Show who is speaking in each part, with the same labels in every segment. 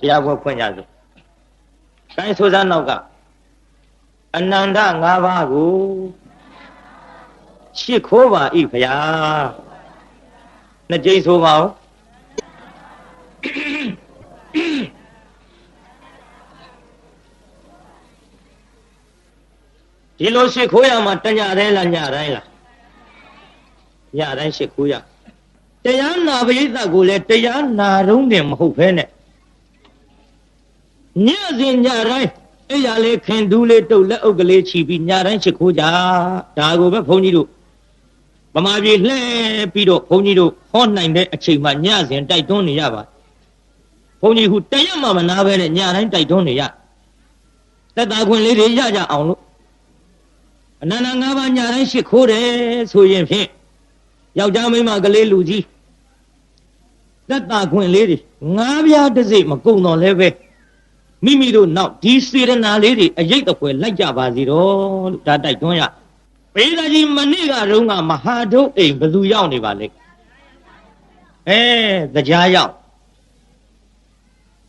Speaker 1: တရားပွဲဖွင့်ကြစို့ကိုင်းဆိုစားနောက်ကအနန္တ၅ပါးကိုရှ िख ိုးပါ၏ဖရာနှစ်ကြိမ်ဆိုပါဦးဒီလိုရှ िख ိုးရမှာတညတိုင်းလားညတိုင်းလားညတိုင်းရှ िख ိုးရတရားနာပရိသတ်ကိုလည်းတရားနာရုံးတင်မဟုတ်ဖဲနဲ့ညစဉ်ညတိုင်းအဲ့ရလေးခင်ဒူးလေးတုတ်လက်အုပ်ကလေးချီပြီးညတိုင်းရှ िख ိုးကြဒါကိုပဲဘုန်းကြီးတို့ဗမာပြည်လှည့်ပြီးတော့ဘုန်းကြီးတို့ဟောနိုင်တဲ့အချိန်မှညစဉ်တိုက်တွန်းနေရပါဘုန်းကြီးဟူတရက်မှမနာပဲနဲ့ညတိုင်းတိုက်တွန်းနေရသက်သာခွင့်လေးတွေရကြအောင်လို့အနန္တ၅ပါးညတိုင်းရှ िख ိုးတယ်ဆိုရင်ဖြင့်ယောက်ျားမိန်းမကလေးလူကြီးသက်သာခွင့်လေးတွေငါးပြားတစ်စိတ်မကုန်တော့လဲပဲမိမိတို့နောက်ဒီစေရနာလေးတွေအရေးတပွဲလိုက်ကြပါစီတော့လို့ဒါတိုက်တွန်းရပေသာကြီးမနေ့ကတုန်းကမဟာဒုတ်အိမ်ဘယ်သူရောက်နေပါလဲတရားရောက်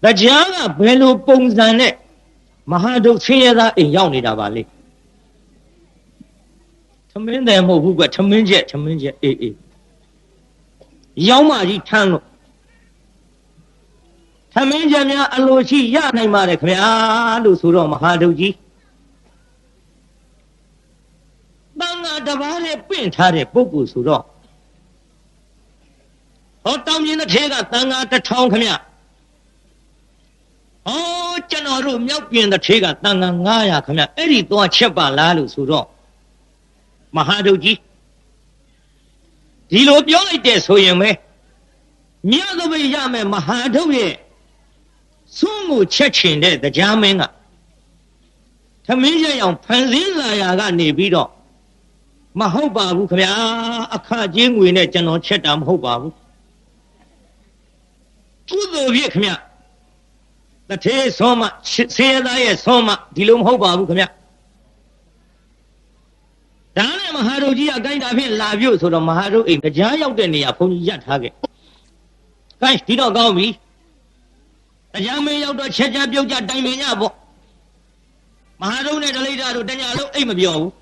Speaker 1: တရားကဘယ်လိုပုံစံနဲ့မဟာဒုတ်ဆင်းရဲသားအိမ်ရောက်နေတာပါလဲသမင်းတယ်မဟုတ်ဘူးကွသမင်းချက်အေးရောင်းမကြီးထမ်းလို့သမင်းချက်များအလိုရှိရနိုင်ပါတယ်ခင်ဗျာလို့ဆိုတော့မဟာဒုတ်ကြီးတန်ဃာတစ်ပါးနဲ့ပင့်ထားတဲ့ပုဂ္ဂိုလ်ဆိုတော့ဟောတောင်ပြင်းတစ်ထဲကတန်ဃာ1000ခင်ဗျဟောကျွန်တော်တို့မြောက်ပြင်းတစ်ထဲကတန်ဃာ900ခင်ဗျအဲ့ဒီသွားချက်ပါလားလို့ဆိုတော့မဟာဒုတ်ကြီးဒီလိုပြောလိုက်တဲ့ဆိုရင်ပဲမြတ်သဘိရမယ်မဟာဒုတ်ရဲ့သုံးကိုချက်ချင်တဲ့တရားမင်းကသမင်းရအောင်ဖန်ဆင်းလာရာကနေပြီးတော့မဟုတ်ပါဘူးခင်ဗျာအခကြေးငွေနဲ့ကျွန်တော်ချက်တာမဟုတ်ပါဘူးကုသိုလ်ပြည့်ခင်ဗျတထေးဆုံးမဆေးသားရဲ့ဆုံးမဒီလိုမဟုတ်ပါဘူးခင်ဗျဒါနဲ့မဟာဒုတ်ကြီးကကိုင်းတာဖြင့်လာပြုတ်ဆိုတော့မဟာဒုတ်အိမ်တရားရောက်တဲ့နေရာဘုန်းကြီးရပ်ထားခဲ့ကိုင်းဒီတော့ကောင်းပြီတရားမင်းရောက်တော့ချက်ချပြုတ်ကြတိုင်ပင်ကြပေါ့မဟာဒုတ်နဲ့ဒလိဒ္ဓတို့တညာလုံးအိမ်မပြောဘူး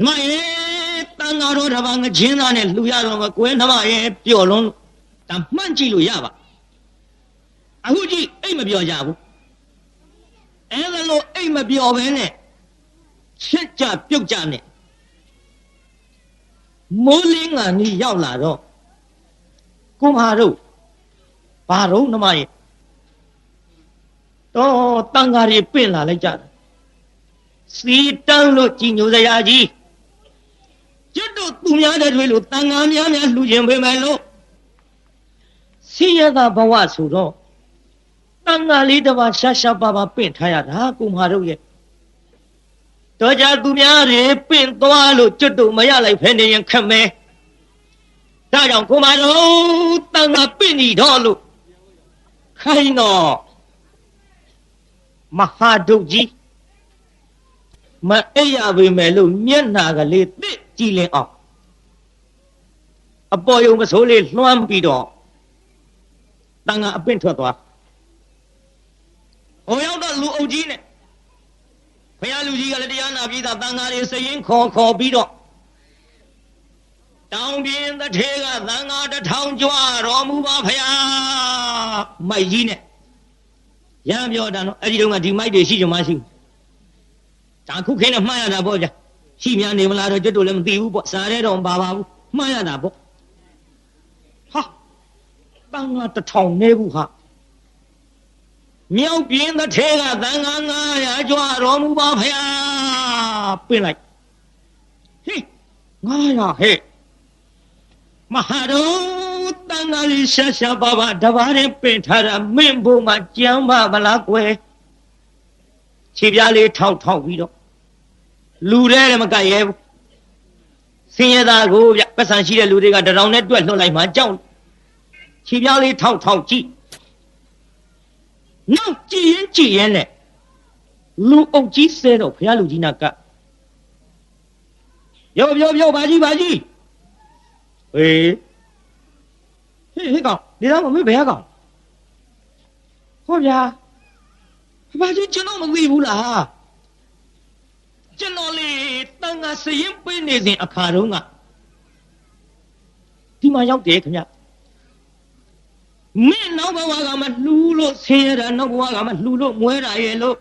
Speaker 1: မယေတန်ဃာတော်တစ်ပါးငချင်းသားနဲ့လှူရတော့မကွဲနှမရဲ့ပျော်လုံးဒါမှန့်ကြည့်လို့ရပါအခုကြည့်အိမ်မပြောကြဘူးအဲ့ဒါလို့အိမ်မပြောဘဲနဲ့ချက်ကြပြုတ်ကြနဲ့မိုးလင်းကနီးရောက်လာတော့ကိုမဟာတို့ဘာတော့နှမရဲ့တော့တန်ဃာတွေပင့်လာလိုက်ကြတယ်စီတန်းလို့ကြည်ညိုစရာကြီးကျွတ်တို့သူများတဲ့တွေလို့တန်ဃာများလှူခြင်းပေးမယ်လို့စီရသာဘဝဆိုတော့တန်ဃာလေးတစ်ပါးရှာပါပင့်ထားရတာကိုမဟာတို့ရဲ့တော့ကြသူများတွေပင့်သွားလို့ကျွတ်တို့မရလိုက်ဖဲနေရင်ခက်မယ်ဒါကြောင့်ကိုမတို့တန်ဃာပင့်နေတော့လို့ခိုင်းတော့မဟာဒုတ်ကြီးမအိပ်ရပေမဲ့လို့မျက်နာကလေးတစ်ကြည်လင်အောင်အပေါ်ယုံမစိုးလေးလွှမ်းပြီးတော့တန်ဃာအပင့်ထွက်သွားဟိုရောက်တော့လူအုပ်ကြီးနဲ့ဘုရားလူကြီးကလည်းတရားနာပြီးသားတန်ဃာတွေစရင်ခေါ်ပြီးတော့တောင်ပြင်းတစ်ထဲကသံဃာ1000ကြွတော်မူပါဖရာမိုက်ကြီးနဲ့ရံပြောတာနော်အဲ့ဒီတုန်းကဒီမိုက်တွေရှိကြမရှိဘူးဒါခုခင်းနဲ့မှားရတာပေါ့ဗျာရှိများနေမလားတော့ကျွတ်တို့လည်းမသိဘူးပေါ့စားရဲတော့မပါဘူးမှားရတာပေါ့ဟာတန်ဃာ1000နေဘူးဟာမြောက်ပြင်းတစ်ထဲကသံဃာ900ကြွတော်မူပါဖရာပင့်လိုက်ဟေး900ဟဲ့မဟာတို့တန်ဃာလေးရှာပါတပါးနဲ့ပင့်ထားတာမင်းဘုံမှာကြမ်းပါမလားကွယ်ခြေပြားလေးထောက်ပြီးတော့လူတဲ့မကရဲဘူးစင်ရသားကိုဗျပတ်စံရှိတဲ့လူတွေကတရောင်နဲ့တွက်လွှတ်လိုက်မှကြောက်ခြေပြားလေးထောက်ကြည့်နောက်ကြည့်ရင်နဲ့လူအုပ်ကြီးဆဲတော့ဘုရားလူကြီးနာကပြောဘာကြီးဟေးကောင်ဒီတော့မမေးဘယ်ကောင် ဟောဗျာဘာကြီးကျွန်တော်မသိဘူးလားကျွန်တော်လေတန်ခါစရင်ပေးနေစဉ်အခါတုန်းကဒီမှာရောက်တယ်ခင်ဗျမင်းနောက်ဘဝကမှလှူလို့ဆင်းရဲတာနောက်ဘဝကမှလှူလို့မွဲတာရဲ့လို့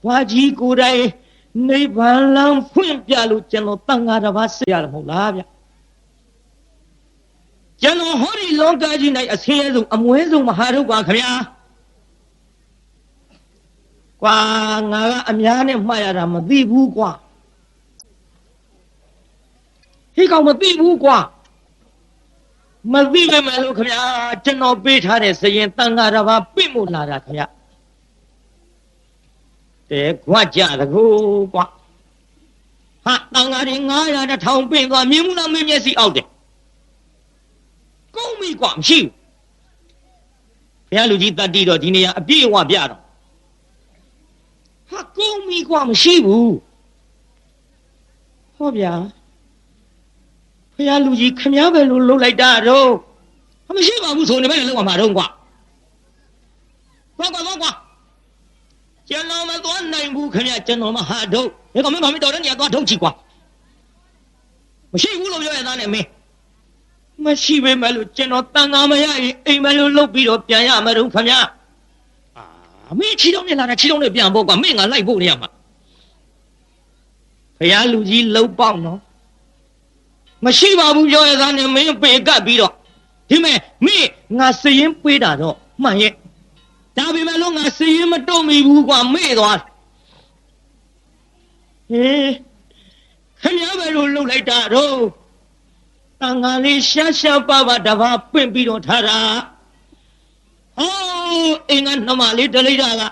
Speaker 1: ဘာကြီးကိုယ်တိုင်နိဗ္ဗာန်လမ်းဖွင့်ပြလို့ကျွန်တော်တန်ခါတစ်ပါးဆက်ရတယ်မဟုတ်လားဗျကျွန်တော်ဟောဒီလောကကြီး၌အဆင်းရဲဆုံးအမွဲဆုံးမဟာဒုက္ခခင်ဗျာကွာငါကအများနဲ့မှားရတာမသိဘူးကွာဟိကောင်မသိဘူးကွာမသိပဲမလို့ခင်ဗျာကျွန်တော်ပေးထားတဲ့စရင်တန်ခါတစ်ပါးပြင့်မို့လာတာခင်ဗျာတဲ့ကွာကြတကူကွာဟာတန်ခါတွေ900 1000ပြင့်သွားမြင်မှုလားမင်းမျက်စိအောက်တယ်ကုန်းပြီကွာမရှိဘူးဘုရားလူကြီးတတ်တီတော့ဒီနေရာအပြည့်အဝပြတော့ဟာကုန်းပြီကွာမရှိဘူးဟောဗျာဘုရားလူကြီးခမည်းပဲလို့လှုပ်လိုက်တာတော့မရှိပါဘူးဆိုနေပဲလောက်မှာတော့ကွာကွာကျွန်တော်မသွားနိုင်ဘူးခင်ဗျကျွန်တော်မဟာထုတ်ဒီကောင်မင်းဘာမတော်တဲ့နေရာသွားထုတ်ချီကွာမရှိဘူးလို့ပြောရသားနဲ့မင်းမရှိပဲမလို့ကျွန်တော်တန်ခါမရရင်အိမ်မလို့လှုပ်ပြီးတော့ပြန်ရမှာတော့ခင်ဗျမင်းချီတော့နေလာတာချီတော့နေပြန်ဖို့ကွာမင်းငါလိုက်ဖို့နေရမှာဘုရားလူကြီးလှုပ်ပေါက်နော်မရှိပါဘူးပြောရသားနဲ့မင်းပေကပ်ပြီးတော့ဒီမဲ့မင်းငါစရင်ပေးတာတော့မှန်ရဲ့ဒါပေမဲ့လို့ငါစရင်မတုံ့မိဘူးကွာမေ့သွားဟေးခင်ဗျားပဲလို့လှုပ်လိုက်တာတော့တန်ခါလေးရှားပါတပါးပင့်ပြီးတော့ထားတာဟောအင်းကနှမလေးတလိတာက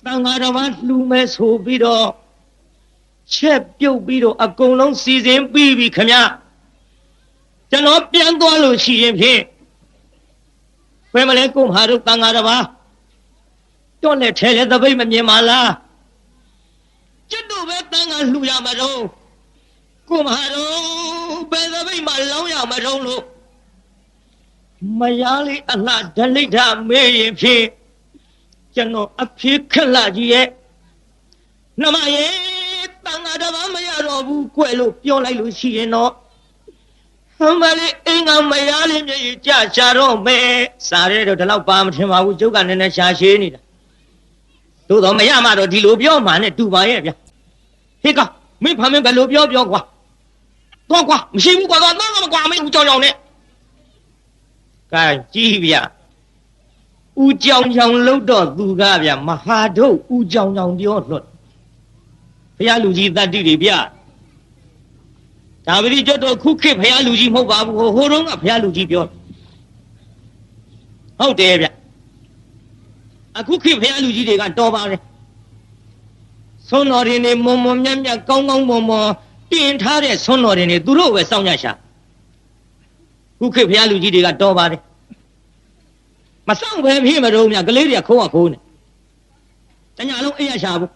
Speaker 1: တန်ခါတစ်ပါးလှူမဲ့ဆိုပြီးတော့ချက်ပြုတ်ပြီးတော့အကုန်လုံးစီစဉ်ပြီးပြီခင်ဗျာကျွန်တော်ပြန်သွားလို့ရှိရင်ဖြင့်ဘယ်မလဲကိုမဟာတို့တန်ခါတစ်ပါးတော့နဲ့ထဲလေသပိတ်မမြင်ပါလားကျွတ်တို့ပဲတန်ခါလှူရမှာတော့ကိုမဟာတို့ဘယ်သပိတ်မှလောင်းရမှာတော့လို့မယားလေးအလှဒလိဋ္ဌမေးရင်ဖြင့်ကျွန်တော်အဖြစ်ခက်လာကြီးရဲ့နှမရဲ့တန်ခါတစ်ပါးမရတော့ဘူးကွယ်လို့ပြောလိုက်လို့ရှိရင်တော့မလေးအင်းကမရလေးမြေကြီးကြရှာတော့မယ်စားရဲတော့ဒီလောက်ပါမထင်ပါဘူးကျုပ်ကနည်းနည်းရှာရှည်နေတာသို့တော့မရမှတော့ဒီလိုပြောမှနဲ့တူပါရဲ့ဗျဟေးကမင်းဖမ်းမင်းဘယ်လိုပြောကွာတော့ကွာမရှိဘူးကွာတော့မကွာမင်းဦးကြောင်ကြောင်နဲ့ကဲကြည့်ဗျဦးကြောင်ကြောင်လှုပ်တော့သူကဗျမဟာထုတ်ဦးကြောင်ကြောင်ပြောလွတ်ဘုရားလူကြီးတတ္တိတွေဗျဒါပတိကျွတ်တော့ခုခေတ်ဘုရားလူကြီးမဟုတ်ပါဘူးဟိုတုန်းကဘုရားလူကြီးပြောဟုတ်တယ်ဗျအခုခေတ်ဘုရားလူကြီးတွေကတော်ပါတယ်ဆွမ်းတော်တွေနေမွန်မြတ်ကောင်းမွန်တင်ထားတဲ့ဆွမ်းတော်တွေနေသူတို့ပဲစောင့်ကြရှာခုခေတ်ဘုရားလူကြီးတွေကတော်ပါတယ်မစောင့်ပဲဖြစ်မတော့မြကလေးတွေကခိုးနေတညာလုံးအိပ်ရရှာဘူး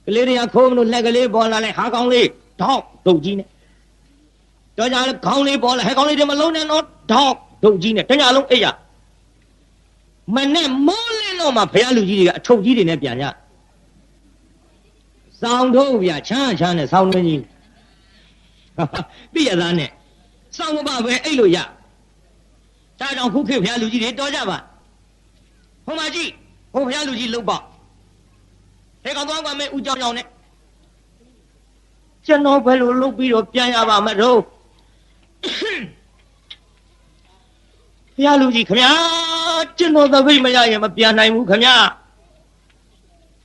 Speaker 1: ကလေးတွေကခိုးမလို့လက်ကလေးပေါ်လာလိုက်ဟာကောင်းလေးထောက်ဒုတ်ကြီးနဲ့တော့ကြလဲခေါင်းလေးပေါ်လာဟဲ့ကောင်းလေးတွေမလုံးနဲ့တော့ထောက်ဒုတ်ကြီးနဲ့တညာလုံးအိပ်ရမနဲ့မိုးလင်းတော့မှဘုရားလူကြီးတွေကအထုပ်ကြီးတွေနဲ့ပြန်ကြစောင်းထုတ်ဗျာချမ်းနဲ့စောင်းတွင်းကြီးပြည့်ရသားနဲ့စောင်းမပါပဲအဲ့လိုရဒါကြောင့်ခုခေတ်ဘုရားလူကြီးတွေတော်ကြပါဟိုမှာကြည့်ဟိုဘုရားလူကြီးလှုပ်ပေါ့ဟဲ့ကောင်သွားကမဲဦးကြောင်ကြောင်နဲ့ကျွန်တော်ဘယ်လိုလုပ်ပြီးတော့ပြန်ရပါမလို့ဘုရားလူကြီးခင်ဗျာကျွန်တော်သပိတ်မရရင်မပြန်နိုင်ဘူးခင်ဗျာ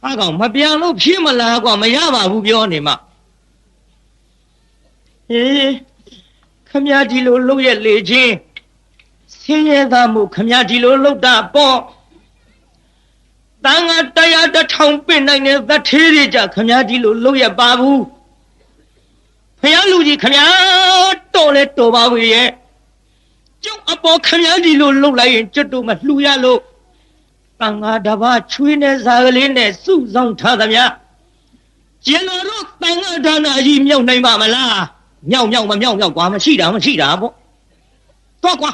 Speaker 1: ဟာကောင်မပြန်လို့ဖြစ်မလားကွာမရပါဘူးပြောနေမှဟေးခင်ဗျာဒီလိုလုပ်ရလေချင်းဆင်းရဲသားမှုခင်ဗျာဒီလိုလုပ်တာပေါ့တန်ခါ100 1000ပင့်နိုင်တဲ့သထေးတွေကြခင်ဗျာဒီလိုလုပ်ရပါဘူးဘုရားလူကြီးခင်ဗျာတော်လဲတော်ပါဘူးရဲ့ကျုပ်အပေါ်ခင်ဗျာဒီလိုလုပ်လိုက်ရင်ကျွတ်တို့မလှူရလို့တန်ခါတစ်ပါးချွေးနဲ့စားကလေးနဲ့စုဆောင်ထားသမျှကျွန်တော်တို့တန်ခါဒါနာကြီးမြောက်နိုင်ပါမလားမြောက်မမြောက်ကွာမရှိတာပေါ့တော့ကွာ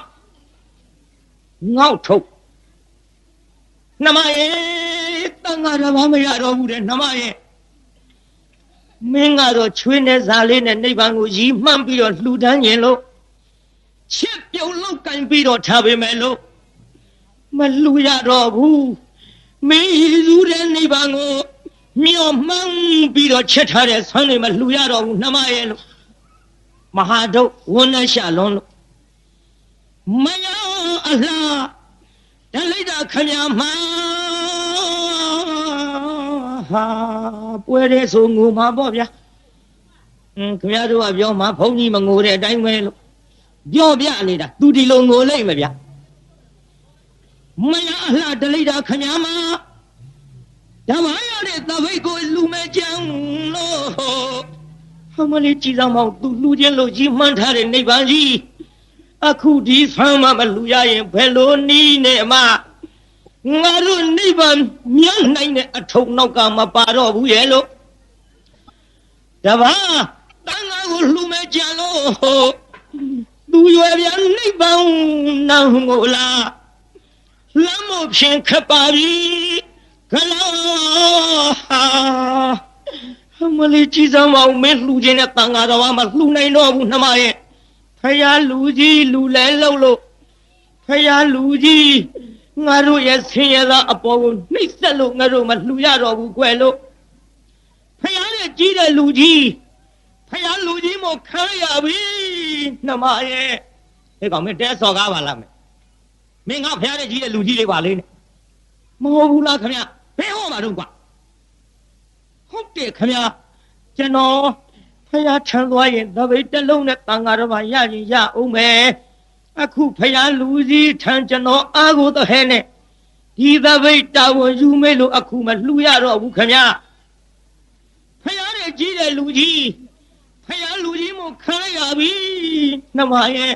Speaker 1: ငေါ့ထုတ်နှမရဲ့တန်ဃာတော်ဘာမရတော့ဘူးတဲ့နှမရဲ့မင်းကတော့ချွေးနဲ့ဇာလေးနဲ့နိဗ္ဗာန်ကိုရည်မှန်းပြီးတော့လှူဒန်းရင်လို့ချစ်ပြုံလောက်ကင်ပြီးတော့ထားပေမဲ့လို့မလှူရတော့ဘူးမင်းရည်စုတဲ့နိဗ္ဗာန်ကိုမျောမှန်းပြီးတော့ချက်ထားတဲ့ဆွမ်းတွေမလှူရတော့ဘူးနှမရဲ့လို့မဟာဒုဝန်းနဲ့ရှာလွန်လို့မယောအလားတလိုက်တာခမမဟာပွဲတဲ့ဆိုငိုမှာပေါ့ဗျာခင်ဗျားတို့ကပြောမှာဘုန်းကြီးမငိုတဲ့အတိုင်းပဲလို့ပြောပြနေတာသူဒီလိုငိုလိုက်မှာဗျာမယောအလားတလိုက်တာခမမဓမ္မရတဲ့သပိတ်ကိုလူမဲ့ကြံလို့မလေးကြည်ဆောင်မောင်သူလူချင်းလို့ကြီးမှန်းထားတဲ့နိဗ္ဗာန်ကြီးအခုဒီဆမ်းမမလူရရင်ဘယ်လိုနည်းနဲ့အမငါတို့နိဗ္ဗာန်မြတ်နိုင်တဲ့အထုံနောက်ကမပါတော့ဘူးရဲ့လို့တပါးတန်ခါကိုလှူမဲ့ကြလို့သူရွယ်ပြန်နိဗ္ဗာန်နောင်ကိုလားလမ်းမဖြင့်ခပ်ပါပြီခလာမလေးကြည်စမ်းမအောင်မင်းလှူခြင်းနဲ့တန်ခါတော်မှလှူနိုင်တော့ဘူးနှမရဲ့ဖယားလူကြီးလူလဲလို့လို့ဖယားလူကြီးငါတို့ရဲ့ဆင်းရဲသောအပေါ်ကိုနှိမ့်ဆက်လို့ငါတို့မလှူရတော့ဘူးကွယ်လို့ဖယားရဲ့ကြီးတဲ့လူကြီးဖယားလူကြီးမို့ခံရပြီနှမရဲ့ဒီကောင်မင်းတဲစော်ကားပါလားမင်းငါဖယားရဲ့ကြီးတဲ့လူကြီးလေးပါလေးနဲ့မဟုတ်ဘူးလားခင်ဗျဘယ်ဟောမှာတော့ကွာဟုတ်တယ်ခင်ဗျကျွန်တော်ဖယားထမ်းသွားရင်သပိတ်တစ်လုံးနဲ့တန်ဃာတော်ဘာရရင်ရအောင်မယ်အခုဖယားလူကြီးထမ်းကျွန်တော်အားကိုတော့ဟဲနဲ့ဒီသပိတ်တာဝန်ယူမေးလို့အခုမလှူရတော့ဘူးခင်ဗျဖယားရဲ့ကြီးတဲ့လူကြီးဖယားလူကြီးမို့ခံရပြီနှမရဲ့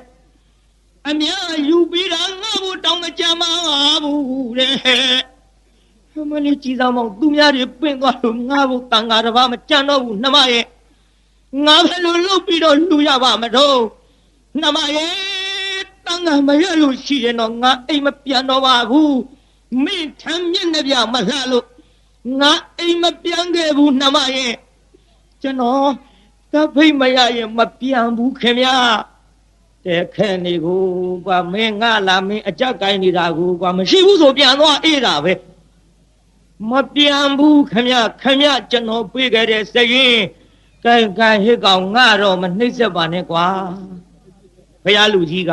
Speaker 1: အများယူပြီးတာငါ့ဘုတောင်းကြမှာဘူးတဲ့မလေးကြည်ဆောင်မောင်သူများတွေပင့်သွားလို့ငါ့ဘုတန်ဃာတော်ဘာမကြံတော့ဘူးနှမရဲ့ငါဘယ်လိုလုပ်ပြီးတော့လှူရပါမတော့နှမရဲ့တန်ခါမရလို့ရှိရင်တော့ငါအိမ်မပြန်တော့ပါဘူးမင်းထမ်းမျက်နှာပြမလှလို့ငါအိမ်မပြန်ခဲ့ဘူးနှမရဲ့ကျွန်တော်သဖိတ်မရရင်မပြန်ဘူးခင်ဗျာတဲ့ခဲနေကိုကွာမင်းငါလာမင်းအကြက်ကိုင်းနေတာကိုကွာမရှိဘူးဆိုပြန်သွားအေးတာပဲမပြန်ဘူးခင်ဗျကျွန်တော်ပြေးခဲ့တဲ့စရင်ကိုင်ဟစ်ကောင်ငါတော့မနှိမ့်ဆက်ပါနဲ့ကွာဘုရားလူကြီးက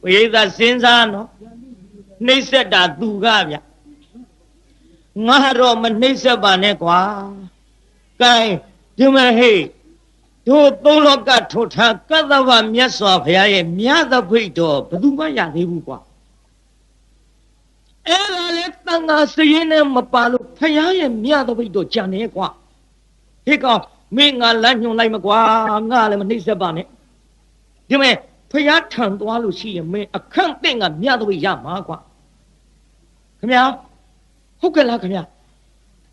Speaker 1: ဝိသစဉ်းစားနော်နှိမ့်ဆက်တာသူကဗျငါတော့မနှိမ့်ဆက်ပါနဲ့ကွာကိုင်ဒီမဟေးတို့သုံးလောကထိုထားကသဗ္ဗမြတ်စွာဘုရားရဲ့မြတ်သဖိတ်တော်ဘယ်သူမှရသေးဘူးကွာအဲ့ဒါလေတန်ခါစရင်နဲ့မပါလို့ဘုရားရဲ့မြတ်သဖိတ်တော်ကြံနေကွာဟေးကောင်မင်းငါလမ်းညွှန်လိုက်မကွာငါလည်းမနှိမ့်ဆက်ပါနဲ့ဒီမဲ့ဖယားထံသွားလို့ရှိရင်မင်းအခန့်တင့်ကမြတ်သပိတ်ရမှာကွာခင်ဗျာဟုတ်ကဲ့လားခင်ဗျာ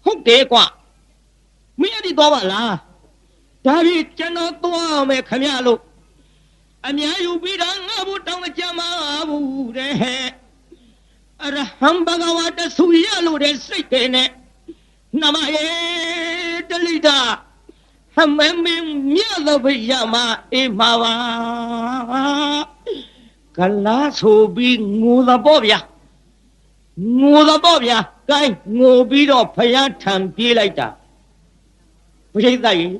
Speaker 1: ဟုတ်တယ်ကွာမင်းအဲ့ဒီသွားပါလားဒါပြီးကျွန်တော်သွားမယ်ခင်ဗျာလို့အများယူပြီးတော့ငါဘုတောင်းကြမှာဘူးတဲ့အရဟံဘဂဝါတဆူရလို့တဲ့စိတ်တဲ့နဲ့နမယေတလိတာဟမမင်းမြတ်သပိတ်ရမှာအေးမှာပါကလာဆိုပြီးငိုသပေါ့ဗျာငိုသပေါ့ဗျာကိုင်းငိုပြီးတော့ဖယားထံပြေးလိုက်တာဘုရားကြီး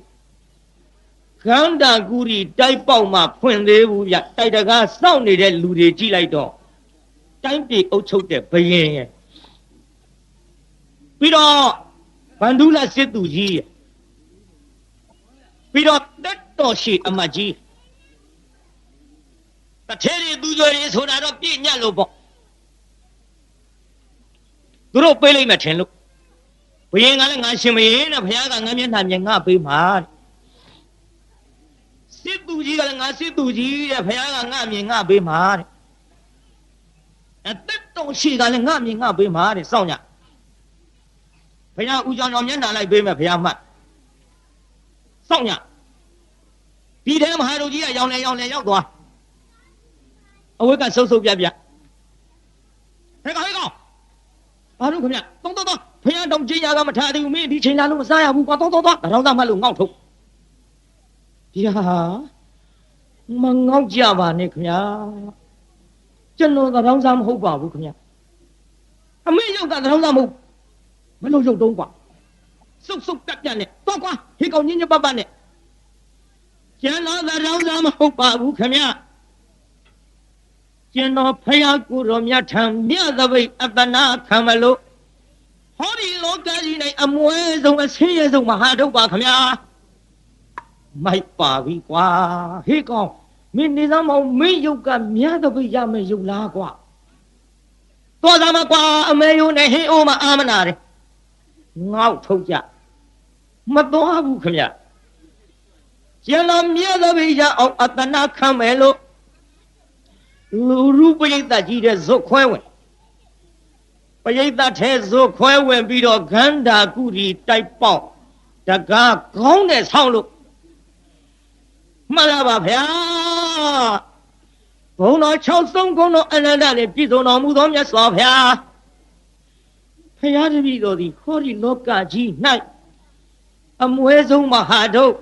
Speaker 1: ခန္ဓာကူရီတိုက်ပေါက်မှဖွင့်သေးဘူးဗျတိုက်တကားစောင့်နေတဲ့လူတွေကြည့်လိုက်တော့တိုင်းပြည်အုပ်ချုပ်တဲ့ဘယင်ရဲ့ပြီးတော့ဗန္ဓုလစစ်သူကြီးရဲ့ပြီးတော့တက်တော်ရှိအမတ်ကြီးတထဲရီသူတို့ရေဆိုတာတော့ပြည့်ညတ်လို့ပေါ့သူတို့ပေးလိုက်မှထင်လို့ဘယင်ကလည်းငါရှင်မရင်နဲ့ဘုရားကငါမျက်နှာမြင်ငါပေးမှာစစ်သူကြီးကလည်းငါစစ်သူကြီးတဲ့ဘုရားကငါမြင်ငါပေးမှာတဲ့တက်တော်ရှိကလည်းငါမြင်ငါပေးမှာတဲ့စောင့်ညဘုရားဦးကြောင်မျက်နှာလိုက်ပေးမယ်ဘုရားမှတ်စောင့်ညဒီထဲမဟာတို့ကြီးကရောင်လေရောက်သွားအဝိကဆုပ်ဆုပ်ပြ ဟဲ့ကောင်ဘာလို့ခင်ဗျတော့ဖယားတောင်ကျင်းရကမထားသေးဘူးမင်းဒီချိန်လာလို့မစားရဘူးကွာတော့တရောင်းသားမှတ်လို့ငေါ့ထုတ်ဒီဟာမငေါ့ကြပါနဲ့ခင်ဗျာကျွန်တော်တရောင်းသားမဟုတ်ပါဘူးခင်ဗျာအမေရုပ်ကတရောင်းသားမဟုတ်မလို့ရုပ်တုံးကွာစုပ်တက်နဲ့တော့ကွာဟေးကောင်ညင်ပတ်နဲ့ကျွန်တော်တရောင်းသားမဟုတ်ပါဘူးခင်ဗျာကျွန်တော်ဖယားကိုတော်မြတ်ထံမြတ်သပိတ်အတနာခံမလို့ဟောဒီလောကကြီး၌အမွဲဆုံးအဆင်းရဲဆုံးမဟာဒုက္ခခင်ဗျာမိုက်ပါပြီကွာဟေးကောင်မင်းနေသားမောင်မင်းယုတ်ကမြတ်သပိတ်ရမယ်ယုတ်လားကွာတော်သားမကွာအမေယုံနဲ့ဟင်းအိုးမအာမနာတယ်ငေါ့ထုတ်ကြမတော်ဘူးခင်ဗျာကျွန်တော်မြတ်သပိတ်ရအောင်အတနာခံမယ်လို့လူရုပရိသတ်ကြီးတဲ့ဇွတ်ခွဲဝင်ပရိသတ်ထဲဇွတ်ခွဲဝင်ပြီးတော့ဂန္ဓာကုရီတိုက်ပေါက်တကားခေါင်းနဲ့ဆောင်းလို့မှတ်လာပါဗျာဘုံတော်6ဆုံးကုန်းတော်အနန္တနဲ့ပြည့်စုံတော်မူသောမြတ်စွာဘုရားဖရာတပည့်တော်သည်ခေါ်ဒီလောကကြီး၌အမွဲဆုံးမဟာဒုက္ခ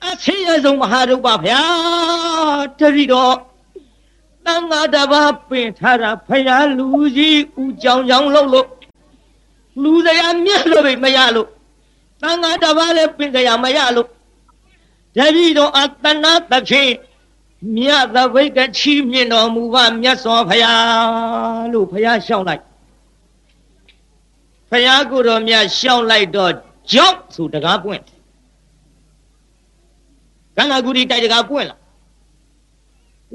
Speaker 1: အဆင်းရဲဆုံးမဟာဒုက္ခပါဗျာတပည့်တော်တန်ဃာတပါးပင်ထားတာဖယားလူကြီးဦးကြောင်လှုပ်လို့လူစရာမြတ်လို့မရလို့တန်ဃာတပါးလည်းပင်စရာမရလို့တပည့်တော်အတနာသဖြင့်မြတ်သဘိတ်ကချီးမြှင့်တော်မူပါမြတ်စွာဘုရားလို့ဘုရားရှောင်းလိုက်ဘုရားကိုယ်တော်မြတ်ရှောင်းလိုက်တော့ကြောက်ဆိုတကားပွင့်ကန္နာဂုရီတိုက်တကားပွင့်လာ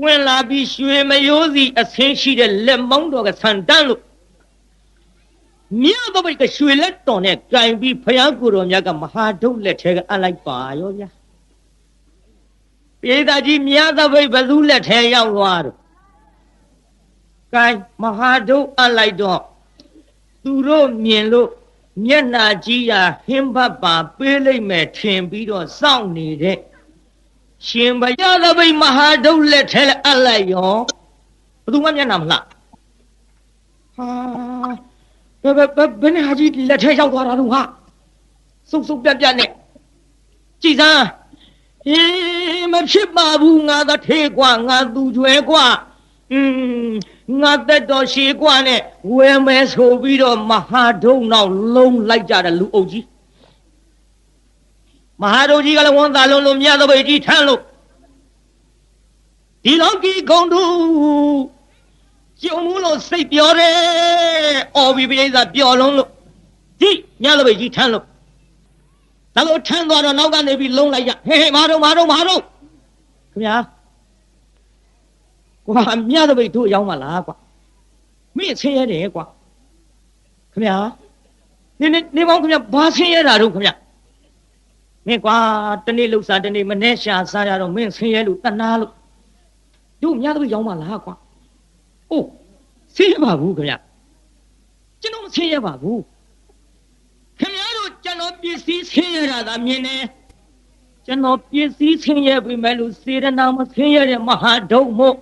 Speaker 1: ဝင်လာပြီးရွှေမရိုးစီအဆင်းရှိတဲ့လက်မောင်းတော်ကဆန်တန်းလို့မြတ်သဘိတ်ကရွှေလက်တော်နဲ့ကင်ပြီးဘုရားကိုယ်တော်မြတ်ကမဟာဒုတ်လက်ထဲကအပ်လိုက်ပါရောဗျာပိဋကကြီးမြတ်သဘိတ်ဘသူလက်ထဲရောက်သွားတော့ကင်မဟာဒုတ်အပ်လိုက်တော့သူတို့မြင်လို့မျက်နှာကြီးရာဟင်းဘတ်ပါပေးလိုက်မယ်ထင်ပြီးတော့စောင့်နေတဲ့ရှင်ဘုရားသဘိတ်မဟာဒုတ်လက်ထဲအပ်လိုက်ရောဘသူမှမျက်နှာမလှဟာဘယ်နဲ့ဟာကြီးလက်ထဲရောက်သွားတာတော့ဟာစုပ်ပြတ်နဲ့ကြည်စမ်းမဖြစ်ပါဘူးငါသထေးกว่าငါသူကျွဲกว่าငါသက်တော်ရှည်กว่าနဲ့ဝယ်မယ်ဆိုပြီးတော့မဟာဒုတ်နောက်လုံးလိုက်ကြတဲ့လူအုပ်ကြီးမဟာဒုတ်ကြီးကလည်းဝန်သားလုံးလို့မြတ်သဘိတ်ကြီးထမ်းလို့ဒီလောကီဂုံတို့ကျုံမှုလို့စိတ်ပြောတယ်အော်ဘီပိဿပျော်လုံးလို့ဒီမြတ်သဘိတ်ကြီးထမ်းလို့ဒါလို့ထမ်းသွားတော့နောက်ကနေပြီးလုံးလိုက်ရဟေးမာတော့ခင်ဗျာကွာမြတ်သဘိတ်တို့ရောက်မှလားကွာမင်းဆင်းရဲတယ်ကွာခင်ဗျာနေပေါင်းခင်ဗျာဘာဆင်းရဲတာတော့ခင်ဗျာမင်းကွာတနေ့လှုပ်စားတနေ့မနှဲရှာစားရတော့မင်းဆင်းရဲလို့တဏှာလို့တို့မြတ်သဘိတ်ရောက်မှလားကွာအိုးဆင်းရဲပါဘူးခင်ဗျာကျွန်တော်မဆင်းရဲပါဘူးခင်ဗျားတို့ကျွန်တော်ပစ္စည်းဆင်းရဲတာသာမြင်တယ်ကျွန်တော်ပစ္စည်းဆင်းရဲပြီမဲ့လို့စေတနာမဆင်းရဲတဲ့မဟာဒုက္ခမို့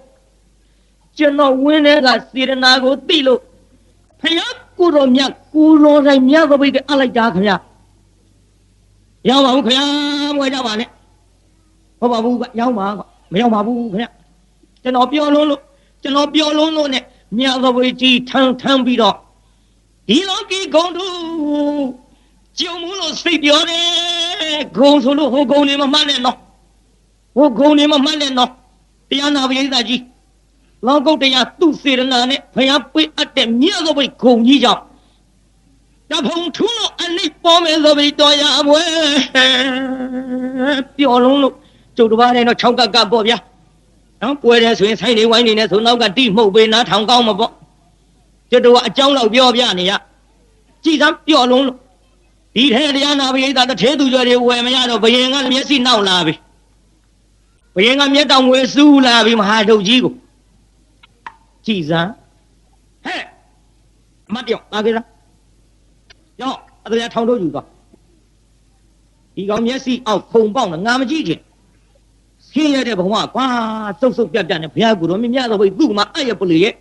Speaker 1: ကျွန်တော်ဝင်းတဲ့ကစေတနာကိုသိလို့ဖယားကိုတော်မြတ်ကိုတော်တိုင်းမြတ်သဘိတ်ကအလိုက်တာခင်ဗျာရောက်ပါဘူးခင်ဗျာမွေးကြပါနဲ့ဟုတ်ပါဘူးကရောက်ပါမရောက်ပါဘူးခင်ဗျာကျွန်တော်ပြောလုံးလို့နဲ့မြတ်သဘိတ်ကြီးထမ်းပြီးတော့ဒီလောကီဂုံတို့ကျုံမှုလို့စိတ်ပြောတယ်ဂုံဆိုလို့ဟိုဂုံနေမမှတ်နဲ့နော်တရားနာပရိသတ်ကြီးလောကုတ်တရားသူ့စေရနာနဲ့ဘုရားပေးအပ်တဲ့မြတ်သဘိတ်ဂုံကြီးကြောင့်တဖုံထူးလို့အနိပေါ်မဲ့သဘိတ်တော်ရအပွဲပျော်လုံးလို့ကျုပ်တစ်ပါးနဲ့တော့6ကပ်ပေါ့ဗျာနော်ပွဲတယ်ဆိုရင်ဆိုင်နေဝိုင်းနေနဲ့ဆိုနောက်ကတိမှုတ်ပေးနားထောင်ကောင်းမှာပေါ့ကျုပ်တို့ကအကြောင်းလောက်ပြောပြနေရကြည်စမ်းပျော်လုံးလို့ဒီထဲတရားနာပရိသတ်တထဲသူကြွယ်တွေဝယ်မရတော့ဘယင်ကမျက်စိနောက်လာပြီဘယင်ကမျက်တောင်ငွေစူးလာပြီမဟာဒုတ်ကြီးကိုကြည်စမ်းဟဲ့မပြောင်းပါကြလားရောအတရားထောင်ထုတ်ယူသွားဒီကောင်မျက်စိအောက်ခုံပေါက်နေငါမကြည့်ချင်ဆင်းရဲတဲ့ဘဝကွာစုပ်ပြတ်နဲ့ဘုရားကိုယ်တော်မြတ်တော်ဘိတ်သူ့မှာအယပလေရဲ့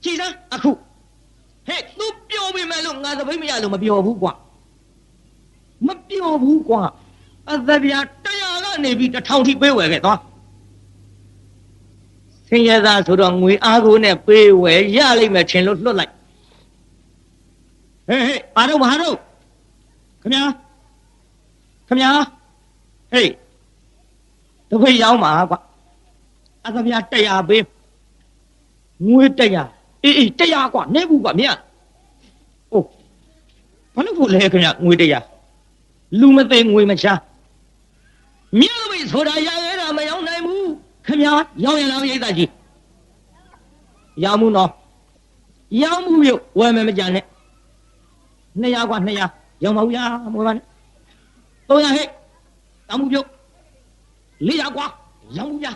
Speaker 1: ကြည်စမ်းအခုဟဲ့သူပြောပေးမယ်လို့ငါသပိတ်မရလို့မပြောဘူးကွာမပြောဘူးကွာအသဗျာ100ကနေပြီး1000ထိပေးဝယ်ခဲ့သွားဆင်းရဲသားဆိုတော့ငွေအားကိုနဲ့ပေးဝယ်ရလိမ့်မယ်ထင်လို့လွတ်လိုက်ဟေးဘာတော့ခင်ဗျာဟေးတပိတ်ရောက်မှာကွာအသဗျာ100ပေးငွေ100အေး100ကွာနေဘူးကွာမြတ်အိုးဘာလို့ဖို့လဲခင်ဗျာငွေ100လူမသိငွေမချမြတ်ပိတ်ဆိုတာရရဲတာမရောက်နိုင်ဘူးခင်ဗျာရောက်ရင်လားရိတ်သားကြီးရောက်မှုနော်ရောက်မှုမြို့ဝယ်မယ်မကြနဲ့200ကွာ200ရောက်ပါဘူးရမောပါနဲ့300ဟဲ့တောင်းမှုမြို့400ကွာရောက်မှုရ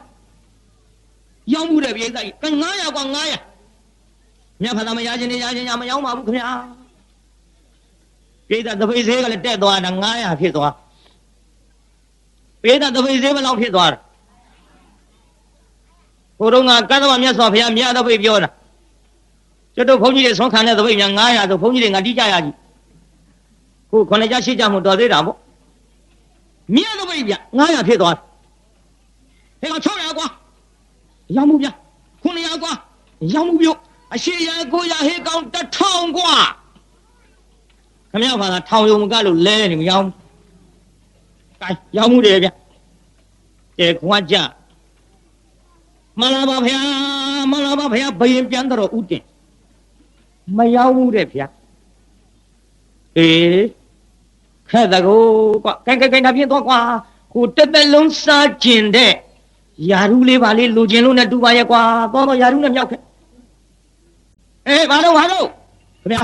Speaker 1: ရောက်မှုတယ်ရိတ်သားကြီး900ကွာ900မြတ်ဖသာမရခြင်းနေရခြင်းရမရောက်ပါဘူးခင်ဗျာရိတ်သားတပိတ်သေးကလည်းတက်သွားတာ900ဖြစ်သွားရိတ်သားတပိတ်သေးဘယ်လောက်ဖြစ်သွားတာဟိုတော့ငါကသဗ္ဗမြတ်စွာဘုရားမြတ်တပိတ်ပြောတာကျွတ်တို့ဘုန်းကြီးတွေဆွမ်းခံတဲ့တပိတ်များ900ဆိုဘုန်းကြီးတွေငါတိကြရကြီးခု9ကြ8ကြမှုတော်သေးတာပေါ့မြတ်တပိတ်ပြ900ဖြစ်သွားဟဲ့ကောင်600ကွာရောက်မှုပြ900ကွာရောက်မှုပြအရှိရ900ဟဲ့ကောင်1000ကွာခမရဘာသာ1000ယုံမကလို့လဲနေမရောက်ဘူးကဲရောက်မှုတယ်ဗျကဲခွာကြမလာပါဗျာဘယင်ပြန်တော့ဥတင်မရောက်ဘူးတဲ့ဗျာအေးခက်တကောကွာကဲဒါဖြစ်သွားကွာဟိုတက်တက်လုံးစားကျင်တဲ့ယာရုလေးပါလေးလိုချင်လို့နဲ့တူပါရဲ့ကွာတော့ယာရုနဲ့မြောက်ခဲ့အေးဘာလို့ခင်ဗျာ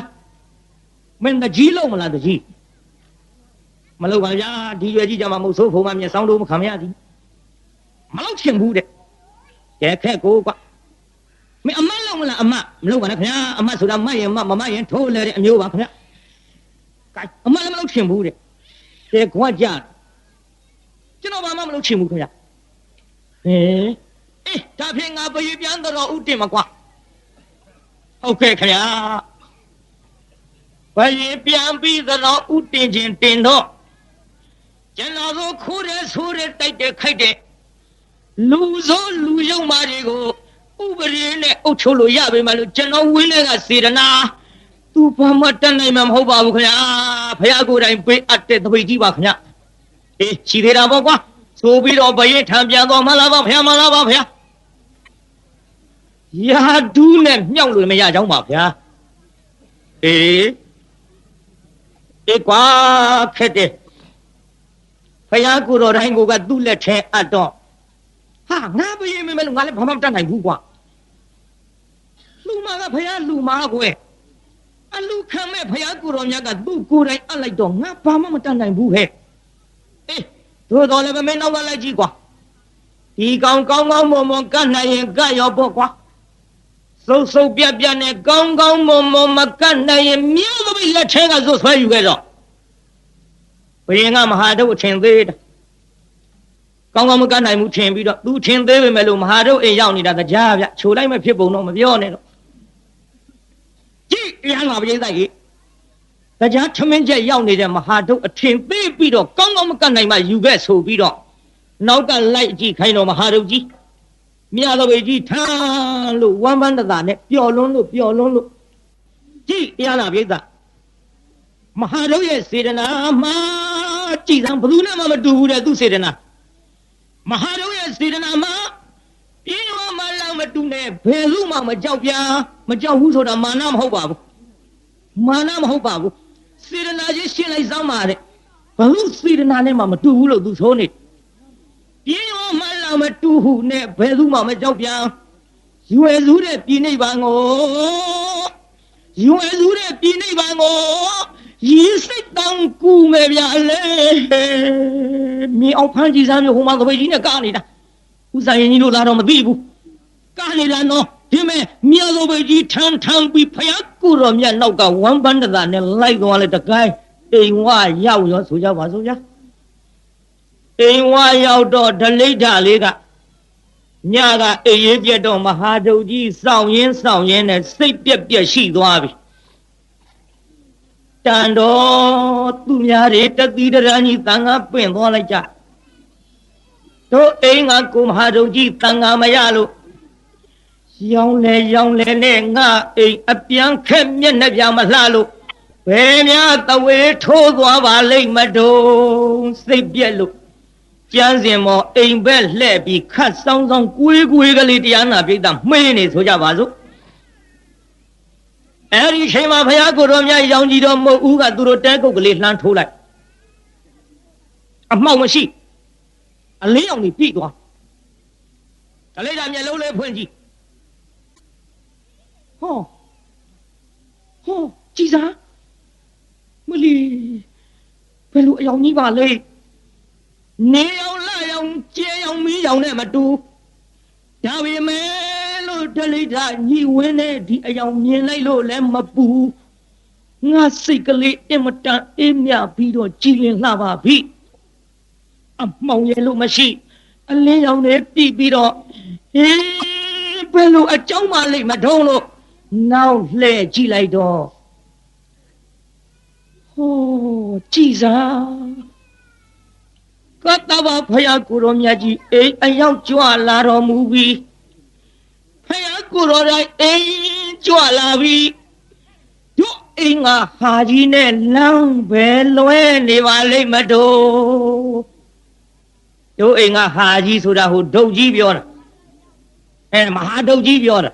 Speaker 1: မင်းတကြီးလုံးမလားတကြီးမလုပ်ပါဗျာဒီရွယ်ကြီးကြမှာမဟုတ်ဆိုးဖုံမမျက်စောင်းတို့မခံမရသည်မလုပ်ချင်ဘူးတဲ့ကဲခက်ကိုကွာမင်းအမတ်လုံးမလားအမတ်မလုပ်ပါနဲ့ခင်ဗျာအမတ်ဆိုတာမတ်ရင်မမရင်ထိုးလဲတဲ့အမျိုးပါခင်ဗျာကဲအမတ်လည်းမလုပ်ချင်ဘူးတဲ့ကဲခွာကြကျွန်တော်ဘာမှမလုပ်ချင်ဘူးခင်ဗျာအေးဒါဖြင့်ငါဘယင်ပြန်တော့ဥတင်မကွာဟုတ်ကဲ့ခင်ဗျာဘယင်ပြန်ပြီးတော့ဥတင်ခြင်းတင်တော့ကျွန်တော်တို့ခိုးတယ်ဆိုးတယ်တိုက်တယ်ခိုက်တယ်လူဆိုးလူယုံမာတွေကိုဥပဒေနဲ့အုပ်ချုပ်လို့ရပေမဲ့လို့ကျွန်တော်ဝင်းတဲ့ကစေတနာသူဘာမှတတ်နိုင်မှာမဟုတ်ပါဘူးခင်ဗျာဖះကိုယ်တိုင်ပေးအပ်တဲ့တပိတ်ကြီးပါခင်ဗျာအေးရှိသေးတာပေါ့ကွာဆိုပြီးတော့ဘယင်ထံပြန်သွားမလားပါဖះရာဒူးနဲ့မြောက်လို့မရကြောင်းပါဗျာအေးကွာခက်တယ်ဖះကိုယ်တော်တိုင်းကသူ့လက်ထဲအပ်တော့ဟာငါဘယင်မင်းလို့ငါလည်းဘာမှမတတ်နိုင်ဘူးကွာလူမာကဖះလူမာကွယ်အလူခံမဲ့ဖះကိုယ်တော်မြတ်ကသူ့ကိုယ်တိုင်အပ်လိုက်တော့ငါဘာမှမတတ်နိုင်ဘူးဟဲ့အေးတို့တော်လည်းမင်းနောက်ကလိုက်ကြည့်ကွာဒီကောင်ကောင်းမွန်ကတ်နိုင်ရင်ကတ်ရောပေါ့ကွာစုပ်ပြက်နဲ့ကောင်းမွန်မကတ်နိုင်ရင်မြောက်ပြီးလက်ထဲကဇွတ်ဆွဲယူခဲ့တော့ဘယင်ကမဟာတို့အထင်သေးတယ်ကောင်းမကတ်နိုင်မှုထင်ပြီးတော့သူထင်သေးပေမဲ့လို့မဟာတို့အိမ်ရောက်နေတာတရားဗျချိုလိုက်မဖြစ်ပုံတော့မပြောနဲ့တော့ကြည့်ရမ်းပါပရိသတ်ကြီးတရားထမင်းချက်ရောက်နေတဲ့မဟာတို့အထင်သေးပြီးတော့ကောင်းမကတ်နိုင်မှယူခဲ့ဆိုပြီးတော့နောက်ကလိုက်ကြည့်ခိုင်းတော့မဟာတို့ကြီးမြတ်တော်ဘေကြီးထားလို့ဝမ်းပန်းတသာနဲ့ပျော်လွန်းလို့ကြည့်ရလားပရိသတ်မဟာတို့ရဲ့စေတနာမှာကြည်စံဘယ်သူနဲ့မှမတူဘူးတဲ့သူစေတနာမဟာတို့ရဲ့စေတနာမှာပြင်းရောမလောက်မတူနဲ့ဘယ်သူမှမကြောက်ဘူးဆိုတာမာနမဟုတ်ပါဘူးစေတနာကြီးရှင်းလိုက်စမ်းပါတဲ့ဘယ်သူစေတနာနဲ့မှမတူဘူးလို့သူဆိုနေပြင်းရောမလောက်မတူဟုနဲ့ဘယ်သူမှမကြောက်ရွယ်စုတဲ့ပြည်နိဗ္ဗာန်ကိုရီစိတ်တောင်းကူမယ်ဗျာလေမြင်အောင်ဖမ်းကြည့်စမ်းမျိုးဟိုမှာသပိတ်ကြီးနဲ့ကားနေတာဥစားရင်ကြီးတို့လာတော့မသိဘူးကားနေတာနော်ဒီမဲ့မြတ်သပိတ်ကြီးထမ်းပြီးဖယားကိုတော်မြတ်နောက်ကဝမ်းပန်းတသာနဲ့လိုက်သွားလဲတကိုင်းအိမ်ဝရောက်ရောဆိုကြပါစို့ဗျာအိမ်ဝရောက်တော့ဒလိဋ္ဌလေးက ညကအေးရေးပြတ်တော့မဟာဒုတ်ကြီးစောင့်ရင်းနဲ့စိတ်ပြက်ရှိသွားပြီတန်တော်သူများတွေတတိတရန်ကြီးတန်ခါပင့်သွားလိုက်ကြတို့အိမ်ကကိုမဟာဒုတ်ကြီးတန်ခါမရလို့ရောင်းလဲနဲ့ငါအိမ်အပြန်ခက်မျက်နှာပြမလှလို့ဘယ်များတဝေထိုးသွားပါလိမ့်မတုံစိတ်ပြက်လို့ကျန်းစင်မော်အိမ်ဘက်လှဲ့ပြီးခတ်ဆောင်းကွေးကလေးတရားနာပြိတ္တမှေးနေဆိုကြပါစို့အဲ့ဒီချိန်မှာဘုရားကိုယ်တော်မြတ်ရောင်ကြည်တော်မဟုတ်ဦးကသူတို့တဲကုတ်ကလေးလှမ်းထိုးလိုက်အမှောက်မရှိအလင်းအောင်ကြီးပြည့်သွားဒါလေးဒါမျက်လုံးလေးဖွင့်ကြည့်ဟောကြည်စားမလီဘယ်လိုအယောင်ကြီးပါလဲနေအောင်လာအောင်ကျဲအောင်မီးအောင်နဲ့မတူဒါပေမဲ့လို့ဒလိဒညီဝင်းနဲ့ဒီအယောင်မြင်လိုက်လို့လည်းမပူငါစိတ်ကလေးအင်မတန်အေးမြပြီးတော့ကြည်လင်လှပါပြီအမှောင်ရလို့မရှိအလင်းရောင်နဲ့ပြီးတော့ဘယ်လိုအကြောင်းမှလိမ့်မထုံးလို့နောက်လှဲ့ကြည့်လိုက်တော့ကြည်စားကတ္တဗဖယားကိုရောမြတ်ကြီးအိမ်အရောက်ကြွလာတော်မူပြီးဖယားကိုရောတိုင်းအိမ်ကြွလာပြီးတို့အိမ်ကဟာကြီးနဲ့လမ်းပဲလွဲနေပါလိမ့်မတော်တို့အိမ်ကဟာကြီးဆိုတာဟိုဒုတ်ကြီးပြောတာမဟာဒုတ်ကြီးပြောတာ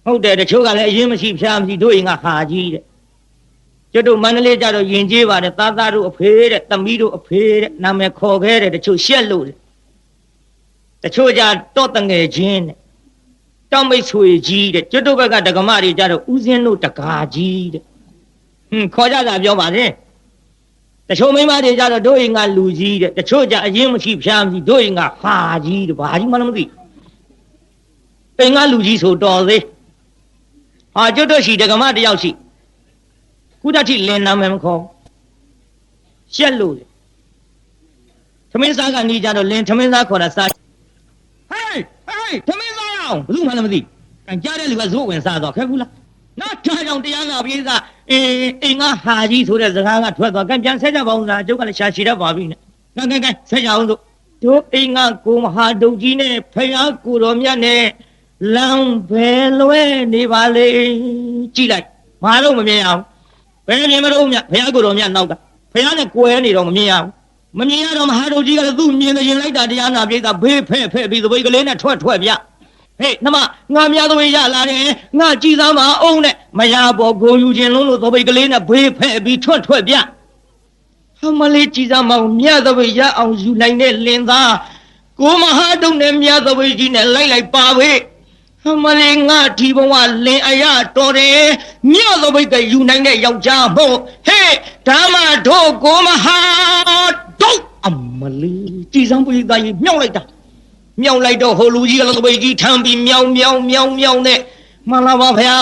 Speaker 1: ဟုတ်တယ်တချို့ကလည်းအရင်မရှိဖျားမရှိတို့အိမ်ကဟာကြီးတဲ့ကျွတ်တို့မန္တလေးကြတော့ယဉ်ကျေးပါတယ်သားတို့အဖေတဲ့သမီးတို့အဖေတဲ့နာမည်ခေါ်ခဲ့တဲ့တချို့ရှက်လို့တချို့ကြတော့တငယ်ချင်းတဲ့တောက်မိတ်ဆွေကြီးတဲ့ကျွတ်တို့ဘက်ကဒကမတွေကြတော့ဦးစင်းတို့တကာကြီးတဲ့ခေါ်ကြတာပြောပါနဲ့တချို့မိန်းမတွေကြတော့တို့အိမ်ကလူကြီးတဲ့တချို့ကြအရင်မရှိဖျားမရှိတို့အိမ်ကဟာကြီးတဲ့ဘာကြီးမှလည်းမသိအိမ်ကလူကြီးဆိုတော်သေးဟာကျွတ်တို့ရှိဒကမတယောက်ရှိခုတတိလင်းနာမယ်မခေါ်ရှက်လို့သမင်းစားကနေကြတော့လင်းသမင်းစားခေါ်တာစားဟေးသမင်းစားအောင်ဘယ်သူမှလည်းမသိကန်ကြားတဲ့လူကဇိုးဝင်စားတော့ခဲဘူးလားနောက်ထားကြောင်တရားနာပြေးစားအိမ်ကဟာကြီးဆိုတဲ့စကားကထွက်သွားကန်ပြန်ဆက်ကြပါဦးလားကျုပ်ကလည်းရှာရှည်တတ်ပါပြီနဲ့ကန်ဆက်ကြအောင်တို့အိမ်ကကိုမဟာဒုတ်ကြီးနဲ့ဖယားကိုတော်မြတ်နဲ့လမ်းပဲလွဲနေပါလေကြည့်လိုက်ဘာလို့မမြင်အောင်ဘယ်မြင်မလို့မြဘုရားကိုယ်တော်မြတ်နောက်ကဘုရားနဲ့ကွဲနေတော့မမြင်ရဘူးမမြင်ရတော့မဟာဒုတ်ကြီးကလည်းသူ့မြင်ရင်လိုက်တာတရားနာပြိဿဘေးဖဲ့ပြီးသပိတ်ကလေးနဲ့ထွက်ပြဟေးနှမငါများသပိတ်ရလာတယ်ငါကြည်သားမအောင်နဲ့မရပေါ်ဂုံယူခြင်းလုံးလို့သပိတ်ကလေးနဲ့ဘေးဖဲ့ပြီးထွက်ပြဟမလေးကြည်သားမအောင်မြသပိတ်ရအောင်ယူနိုင်တဲ့လင်သားကိုမဟာဒုတ်နဲ့မြသပိတ်ကြီးနဲ့လိုက်ပါပဲမလေးငါဒီဘဝလင်အရာတော်တယ်မြတ်သောဘိတ်ကယူနိုင်တဲ့ယောက်ျားမို့ဟဲ့ဓမ္မတို့ကိုမဟာဒုတ်အမလေးကြည်စံပိဿာကြီးမြောက်လိုက်တော့ဟိုလူကြီးကလည်းသပိတ်ကြီးထမ်းပြီးမြောင်းနဲ့မှန်လားပါဗျာ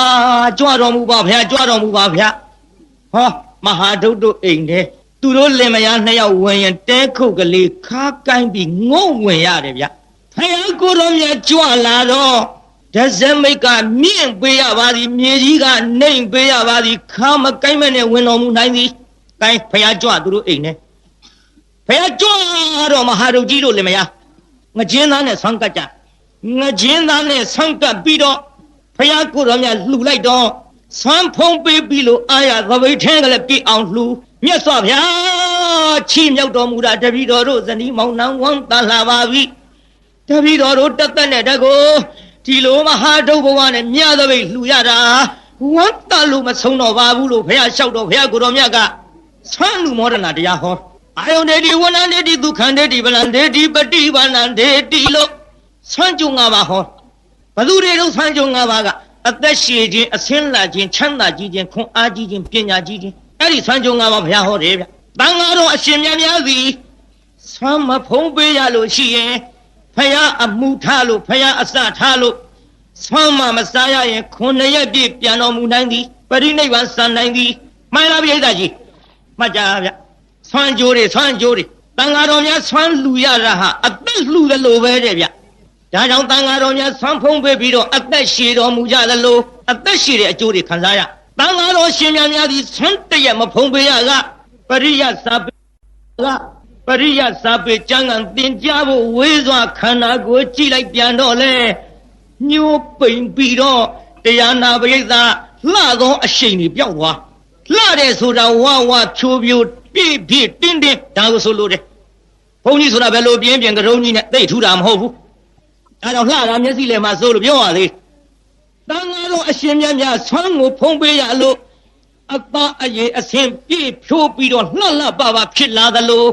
Speaker 1: ကြွတော်မူပါဗျာဟောမဟာဒုတ်တို့အိမ်တဲ့သူတို့လင်မယားနှစ်ယောက်ဝင်ရင်တဲခုတ်ကလေးခါကိုင်းပြီးငုံဝင်ရတယ်ဗျဖယားကိုတော်မြတ်ကြွလာတော့ဒဇမိတ်ကမြင့်ပေးရပါသည်မြေကြီးကနှိမ်ပေးရပါသည်ခါမကိုင်းမနဲ့ဝင်တော်မူနိုင်သည်ကိုင်းဖယားကြွသူတို့အိမ်နဲ့ဖယားကြွတော့မဟာဒုတ်ကြီးတို့လည်းမရငကျင်းသားနဲ့ဆန်းကတ်ကြငကျင်းသားနဲ့ဆန်းကတ်ပြီးတော့ဖယားကိုတော်မြတ်လှူလိုက်တော့ဆွမ်းဖုံးပေးပြီးလို့အာရသပိတ်ထင်းကလေးပြည့်အောင်လှူမြတ်စွာဘုရားချီးမြှောက်တော်မူတာတပည့်တော်တို့ဇနီးမောင်နှံဝမ်းတန်လာပါပြီတပည့်တော်တို့တသက်နဲ့တကိုဒီလိုမဟာဒုတ်ဘဝနဲ့မြတ်သပိတ်လှူရတာဝမ်းတလို့မဆုံးတော့ပါဘူးလို့ဘုရားလျှောက်တော့ဘုရားကိုတော်မြတ်ကဆွမ်းလူမောဒနာတရားဟောအာယုန်ဒေတိဝဏ္ဏဒေတိဒုက္ခဒေတိဗလံဒေတိပฏิဘာဏံဒေတိလို့ဆွမ်းကြုံ၅ပါးဟောဘသူတွေတို့ဆွမ်းကြုံ၅ပါးကအသက်ရှည်ခြင်းအဆင်းလာခြင်းချမ်းသာကြီးခြင်းခွန်အားကြီးခြင်းပညာကြီးခြင်းအဲ့ဒီဆွမ်းကြုံ၅ပါးဘုရားဟောတယ်ဗျတန်ဃာတော်အရှင်မြတ်များသည်ဆွမ်းမဖုံးပေးရလို့ရှိရင်ဖယားအမှုထားလို့ဖယားအစထားလို့ဆွမ်းမစားရရင်9ရက်ပြည့်ပြန်တော်မူနိုင်သည်ပရိနိဗ္ဗာန်စံနိုင်သည်မှန်လားပြိဿကြီးမှတ်ကြဗျဆွမ်းကြိုးတွေတန်ဃာတော်များဆွမ်းလှူရတာဟာအသက်လှူတယ်လို့ပဲတဲ့ဗျ ဒါကြောင့်တန်ဃာတော်များဆွမ်းဖုံးပေးပြီးတော့အသက်ရှည်တော်မူကြသလိုအသက်ရှည်တဲ့အကျိုးတွေခံစားရတန်ဃာတော်ရှင်များသည်ဆွမ်းတရက်မဖုံးပေးရကပရိယစာပေပရိယစာပေကျမ်းဂန်သင်ကြားဖို့ဝေးစွာခန္ဓာကိုယ်ကြည့်လိုက်ပြန်တော့လေညှိုးပိန်ပြီးတော့တရားနာပရိသတ်လှသောအရှိန်တွေပြောက်သွားလှတယ်ဆိုတာဝဝဖြိုးဖြိုးပြည့်ပြည့်တင်းတင်းဒါကိုဆိုလို့တယ်ဘုန်းကြီးဆိုတာဘယ်လိုပြင်းပြင်းကရုံးကြီးနဲ့သိထူတာမဟုတ်ဘူးဒါကြောင့်လှတာမျက်စိလည်းမစိုးလို့ပြောရသေးတန်ဃာတော်အရှင်မြတ်များဆွမ်းကိုဖုံးပေးရလို့အသားအရေအဆင်းပြည့်ဖြိုးပြီးတော့လှလှပပဖြစ်လာသလို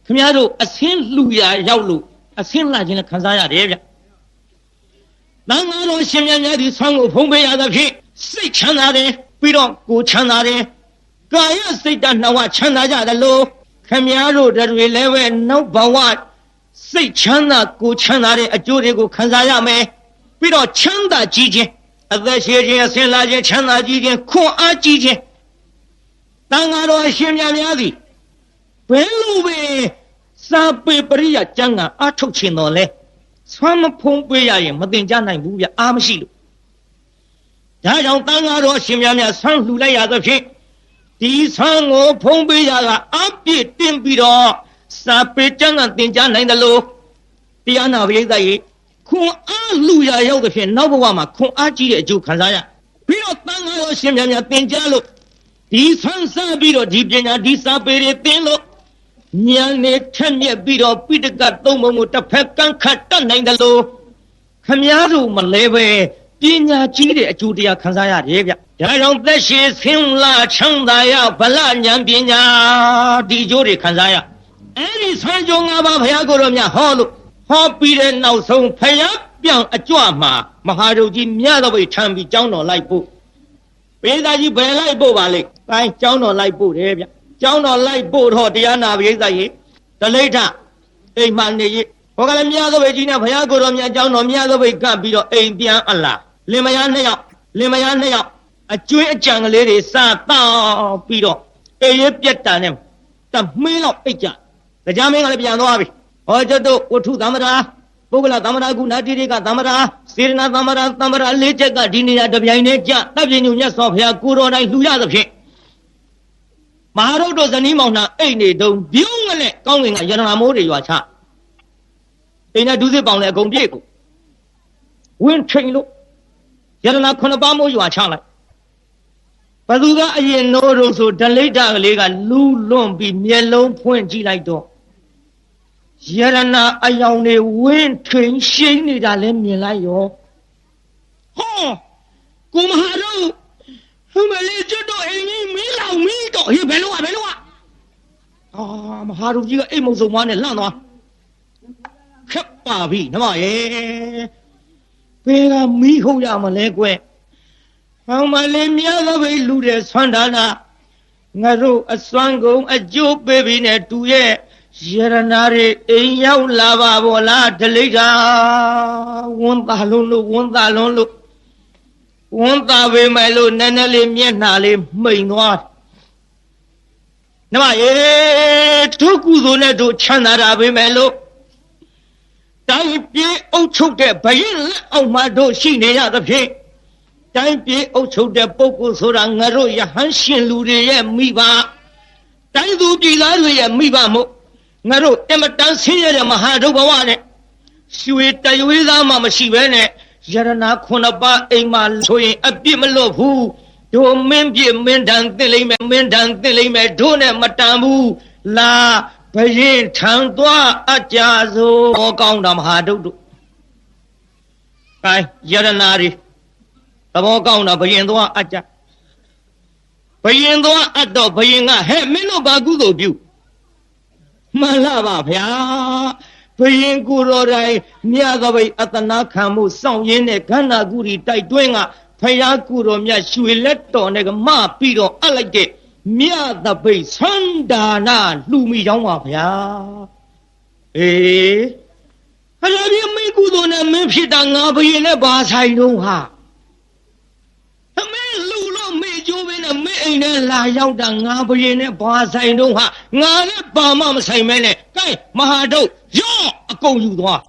Speaker 1: ခင်ဗျားတို့အဆင်းလှူရာရောက်လို့အဆင်းလှခြင်းလည်းခံစားရတယ်ဗျတန်ဃာတော်ရှင်မြတ်များဒီဆွမ်းကိုဖုံးပေးရသဖြင့်စိတ်ချမ်းသာတယ်ပြီးတော့ကိုယ်ချမ်းသာတယ်ကာယစိတ်ဓာတ်နှဝချမ်းသာကြသလိုခင်ဗျားတို့တွေလည်းပဲနောက်ဘဝစိတ်ချမ်းသာကိုယ်ချမ်းသာတဲ့အကျိုးတွေကိုခံစားရမယ်ပြီးတော့ချမ်းသာကြီးခြင်းအသက်ရှည်ခြင်းအစဉ်လာခြင်းချမ်းသာကြီးခြင်းခွန်အားကြီးခြင်းတန်ဃာတော်အရှင်မြတ်များသည်ဘယ်လိုပဲစာပေပရိယကျမ်းဂန်အထုတ်ခြင်းတော်လဲဆွမ်းမဖုံးပေးရရင်မတင်ကြနိုင်ဘူးဗျအားမရှိလို့ဒါကြောင့်တန်ဃာတော်အရှင်မြတ်များဆွမ်းလှူလိုက်ရသဖြင့်ဒီဆွမ်းကိုဖုံးပေးရကအပြည့်တင်ပြီးတော့စာပေကျမ်းဂန်တင်ကြနိုင်တယ်လို့တရားနာပရိသတ်ကြီးခွန်အားလူရရောက်တဲ့ဖြင့်နောက်ဘဝမှာခွန်အားကြီးတဲ့အကျိုးခံစားရပြီးတော့တန်ဃာတော်ရှင်များများသင်ကြားလို့ဒီဆန်းစားပြီးတော့ဒီပညာဒီစာပေတွေသင်လို့ဉာဏ်နဲ့ထက်မြက်ပြီးတော့ပိဋကတ်သုံးပုံကိုတစ်ဖက်ကန့်ခတ်တတ်နိုင်တယ်လို့ခမည်းတော်မလဲပဲပညာကြီးတဲ့အကျိုးတရားခံစားရတယ်ဗျဒါကြောင့်သက်ရှိဆင်းလာချမ်းသာရဗလဉာဏ်ပညာဒီအကျိုးတွေခံစားရအဲ့ဒီဆွမ်းကြုံ၅ပါးဘုရားကိုယ်တော်မြတ်ဟောလို့ဟောပြီးတဲ့နောက်ဆုံးဖယားပြောင်အကြွမှာမဟာဒုကြီးမြတ်တော်ဘိထံပြီးကျောင်းတော်လိုက်ဖို့ပိဿာကြီးဘယ်လိုက်ဖို့ပါလဲတိုင်းကျောင်းတော်လိုက်ဖို့တယ်ဗျကျောင်းတော်လိုက်ဖို့တော့တရားနာပိဿာကြီးတလိဋ္ဌအိမ်မှနေရဟောကလည်းမြတ်တော်ဘိကြီးနဲ့ဘုရားကိုယ်တော်မြတ်ကျောင်းတော်မြတ်တော်ဘိကပ်ပြီးတော့အိမ်ပြန်အလားလင်မယားနှစ်ယောက်အကျွင်းအကြံကလေးတွေစတောက်ပြီးတော့အေးရပြက်တာနဲ့တမင်းတော့အိတ်ကြတရားမင်းကလည်းပြန်သွားပြီဟောကျွတ်တို့ဝတ္ထုသမ္မာရာပုဂ္ဂလသမ္မာရာကုဏတိရိကသမ္မာရာစေရနာသမ္မာရာလေးချက်ကဒီနေရာတပြိုင်တည်းကြတပ်ပြညုံမြတ်စွာဘုရားကိုတော်တိုင်းလှူရသဖြင့်မဟာရုပ်တို့ဇနီးမောင်နှံအိတ်နေတုံပြုံးကလေးကောင်းကင်ကရတနာမိုးတွေရွာချအိမ်နဲ့ဒုစစ်ပေါင်လည်းအကုန်ပြည့်ကိုဝင်းချိန်လို့ယရနာခုနှစ်ပါးမိုးရွာချလိုက်ဘသူကအရင်နိုးတော့ဆိုဒလိဋ္ဌကလေးကလူးလွန်ပြီးမျက်လုံးဖွင့်ကြည့်လိုက်တော့ယရနာအယောင်တွေဝင်းထိန်ရှိန်နေတာလည်းမြင်လိုက်ရောဟောကိုမဟာတို့ဟိုမလေးကျွတ်တော့အိမ်ကြီးမီးလောင်မီးတော့ဟေးဘယ်လိုอ่ะမဟာတို့ကြီးကအိမ်မုံစုံမနဲ့လန့်သွားခက်ပါပြီနမရဲ့ဘယ်ကမီးဟုတ်ရမလဲကွဟောမလေးမြတ်သောဘိလူတဲ့ဆွမ်းဒါနာငါတို့အစွမ်းကုန်အကျိုးပေးပြီးနဲ့တူရဲ့ယရနာတွေအိမ်ရောက်လာပါဘောလားဒလိဋ္ဌာဝန်သားလုံးလို့ဝန်သားပေမဲ့လို့နည်းနည်းလေးမျက်နှာလေးမှိန်သွားနမရေတို့ကုသိုလ်နဲ့တို့ချမ်းသာတာပေမဲ့လို့တိုင်းပြေအုပ်ချုပ်တဲ့ဘရင်လက်အောက်မှာတို့ရှိနေရသဖြင့်တိုင်းပြေအုပ်ချုပ်တဲ့ပုဂ္ဂိုလ်ဆိုတာငါတို့ယဟန်ရှင်လူတွေရဲ့မိဘတိုင်းသူပြည်သားတွေရဲ့မိဘမို့ငါတို့အမတန်ဆင်းရဲတဲ့မဟာဒုက္ခဘဝနဲ့ရွှေတရွေးသားမှမရှိဘဲနဲ့ယရနာခုနှစ်ပါးအိမ်မှာဆိုရင်အပြစ်မလွတ်ဘူးတို့မင်းပြစ်မင်းတန်သိလိမ့်မယ်တို့နဲ့မတန်ဘူးလာဘရင်ထံသွားအကြဆိုဟောကောင်းတာမဟာဒုက္ခကိုင်းယရနာတွေသဘောကောင်းတာဘရင်သွားအကြဘရင်သွားအတော့ဘရင်ကဟဲ့မင်းတို့ဘာကုသိုလ်ပြုမှန်လားပါဗျာဘယင်ကိုယ်တော်တိုင်မြတ်သောဘိအတနာခံမှုစောင့်ရင်းနဲ့ခန္ဓာကူရီတိုက်တွင်းကဖယားကိုယ်တော်မြတ်ရွှေလက်တော်နဲ့ကမပြီးတော့အပ်လိုက်တဲ့မြတ်သဘိသန္တာနာလှူမိကြောင်းပါဗျာအေးဟလာပြမင်းကုသိုလ်နဲ့မင်းဖြစ်တာငါဘယင်နဲ့ဘာဆိုင်တော့ဟာမင်းလူလို့မေ့ကြိုးပဲနဲ့မင်းအိမ်နဲ့လာရောက်တာငါဘယင်နဲ့ဘာဆိုင်တော့ဟာငါနဲ့ဘာမှမဆိုင်မဲနဲ့ကဲမဟာတို့ရော့အကုန်ယူသွား